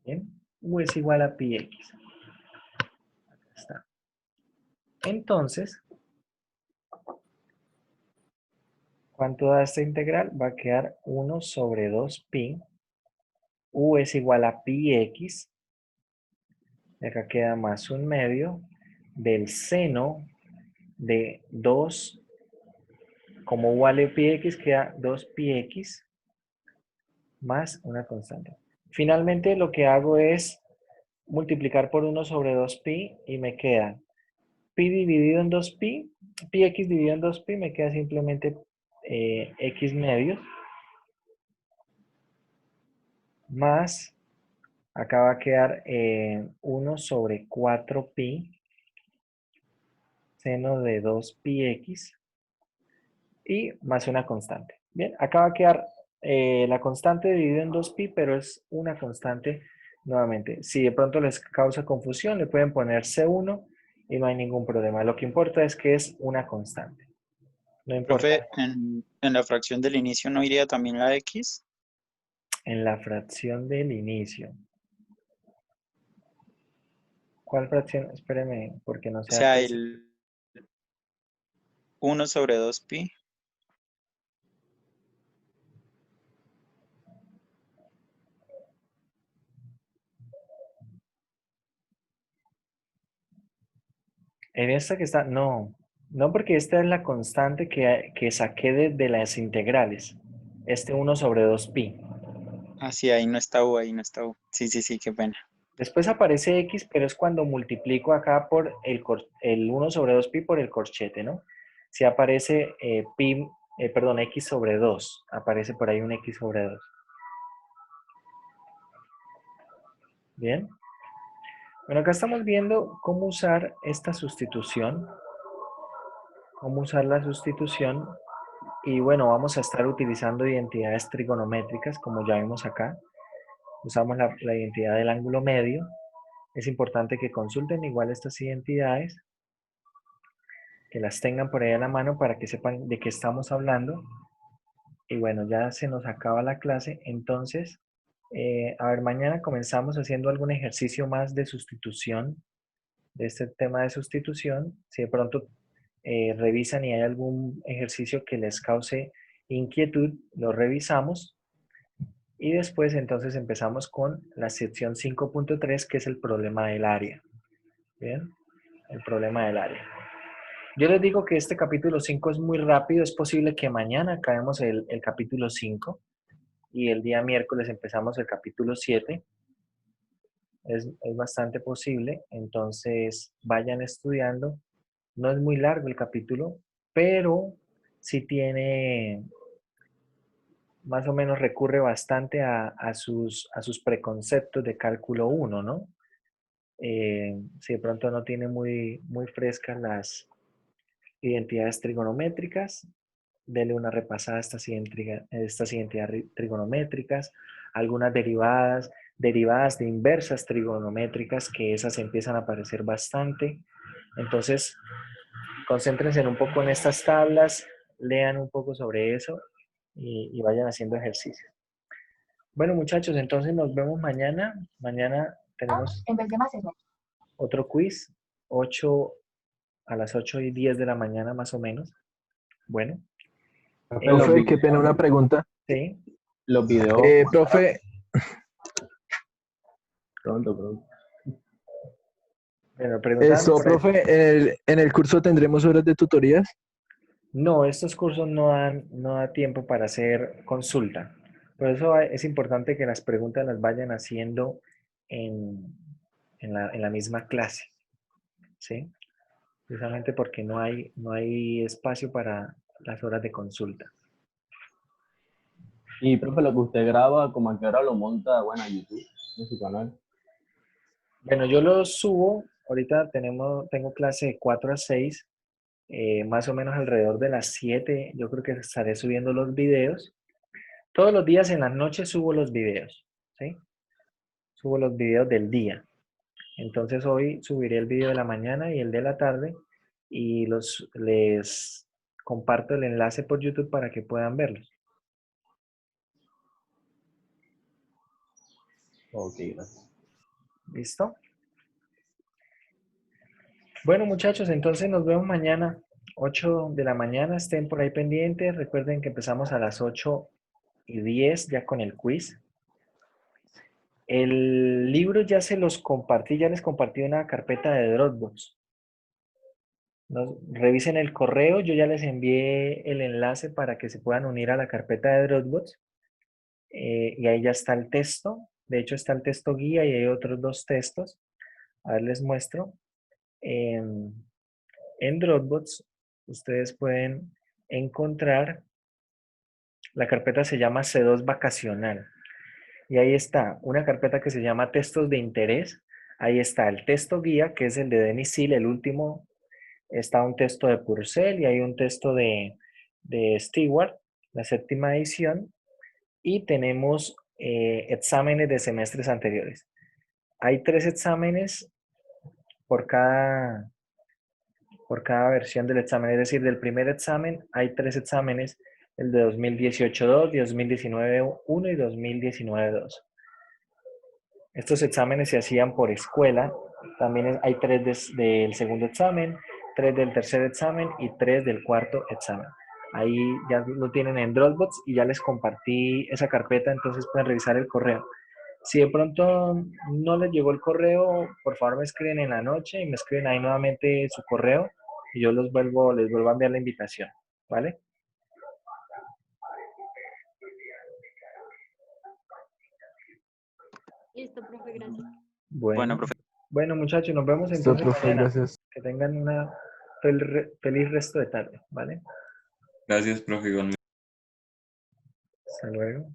¿Bien? U es igual a pi x. Acá está. Entonces, ¿cuánto da esta integral? Va a quedar 1 sobre 2pi. U es igual a pi x. Y acá queda más 1/2 del seno de 2. Como u vale pi x, queda 2pi x más una constante. Finalmente lo que hago es multiplicar por 1 sobre 2pi y me queda pi dividido en 2pi, pi x dividido en 2pi, me queda simplemente x medios más, acá va a quedar 1 sobre 4pi seno de 2pi x y más una constante. Bien, acá va a quedar la constante dividida en 2pi, pero es una constante nuevamente. Si de pronto les causa confusión, le pueden poner C1 y no hay ningún problema. Lo que importa es que es una constante. No importa. Profe, en la fracción del inicio no iría también la X. en la fracción del inicio. ¿Cuál fracción? Espéreme, porque no O sé sea, qué. el 1/2pi. En esta que está, no, no porque esta es la constante que saqué de las integrales. Este 1/2pi. Ah, sí, ahí no está U, ahí no está U. Sí, sí, sí, qué pena. Después aparece x, pero es cuando multiplico acá por el 1/2pi por el corchete, ¿no? Si aparece perdón, x/2. Aparece por ahí un x/2. Bien. Bueno, acá estamos viendo cómo usar esta sustitución. Cómo usar la sustitución. Y bueno, vamos a estar utilizando identidades trigonométricas, como ya vimos acá. Usamos la identidad del ángulo medio. Es importante que consulten igual estas identidades, que las tengan por ahí a la mano para que sepan de qué estamos hablando. Y bueno, ya se nos acaba la clase, entonces, a ver, mañana comenzamos haciendo algún ejercicio más de sustitución, de este tema de sustitución. Si de pronto revisan y hay algún ejercicio que les cause inquietud, lo revisamos. Y después entonces empezamos con la sección 5.3, que es el problema del área. Bien, el problema del área. Yo les digo que este capítulo 5 es muy rápido, es posible que mañana acabemos el capítulo 5 y el día miércoles empezamos el capítulo 7. Es bastante posible, entonces vayan estudiando. No es muy largo el capítulo, pero sí tiene, más o menos recurre bastante a sus preconceptos de cálculo 1, ¿no? Si de pronto no tiene muy frescas las identidades trigonométricas, dele una repasada a estas identidades trigonométricas, algunas derivadas de inversas trigonométricas, que esas empiezan a aparecer bastante. Entonces, concéntrense un poco en estas tablas, lean un poco sobre eso y vayan haciendo ejercicios. Bueno, muchachos, entonces nos vemos mañana. Mañana tenemos En vez de más es menos. otro quiz, a las 8:10 de la mañana más o menos. Bueno, Profe, profe, qué pena una pregunta. sí. Los videos. Profe. Pronto. Pero preguntaban Eso, por el... profe, en el curso tendremos horas de tutorías. No, estos cursos no da tiempo para hacer consulta. Por eso es importante que las preguntas las vayan haciendo en la misma clase, ¿sí? Precisamente porque no hay espacio para las horas de consulta. Y, profe, lo que usted graba, como a qué hora lo monta, bueno, a YouTube, en su canal. Bueno, yo los subo. Ahorita tengo clase de 4 a 6, más o menos alrededor de las 7. Yo creo que estaré subiendo los videos. Todos los días en las noches subo los videos, ¿sí? Subo los videos del día. Entonces hoy subiré el video de la mañana y el de la tarde y les comparto el enlace por YouTube para que puedan verlos. Ok, gracias. ¿Listo? Bueno, muchachos, entonces nos vemos mañana, 8 de la mañana. Estén por ahí pendientes. Recuerden que empezamos a las 8:10 ya con el quiz. El libro ya se los compartí, ya les compartí una carpeta de Dropbox. Revisen el correo, yo ya les envié el enlace para que se puedan unir a la carpeta de Dropbox. Y ahí ya está el texto. De hecho, está el texto guía y hay otros 2 textos. A ver, les muestro. En Dropbox, ustedes pueden encontrar, la carpeta se llama C2 Vacacional. Y ahí está una carpeta que se llama Textos de Interés. Ahí está el texto guía, que es el de Denis Seal, el último. Está un texto de Purcell y hay un texto de Stewart, la 7ª edición. Y tenemos exámenes de semestres anteriores. Hay 3 exámenes por cada versión del examen. Es decir, del primer examen hay 3 exámenes el de 2018-2, 2019-1 y 2019-2. Estos exámenes se hacían por escuela. También hay 3 del segundo examen, 3 del tercer examen y 3 del cuarto examen. Ahí ya lo tienen en Dropbox y ya les compartí esa carpeta, entonces pueden revisar el correo. Si de pronto no les llegó el correo, por favor me escriben en la noche y me escriben ahí nuevamente su correo y yo les vuelvo a enviar la invitación, ¿vale? Listo, profe, gracias. Bueno, profe. Bueno, muchachos, nos vemos Listo, entonces profe, mañana. gracias. Que tengan una feliz resto de tarde, ¿vale? Gracias, profe, igualmente. Hasta luego.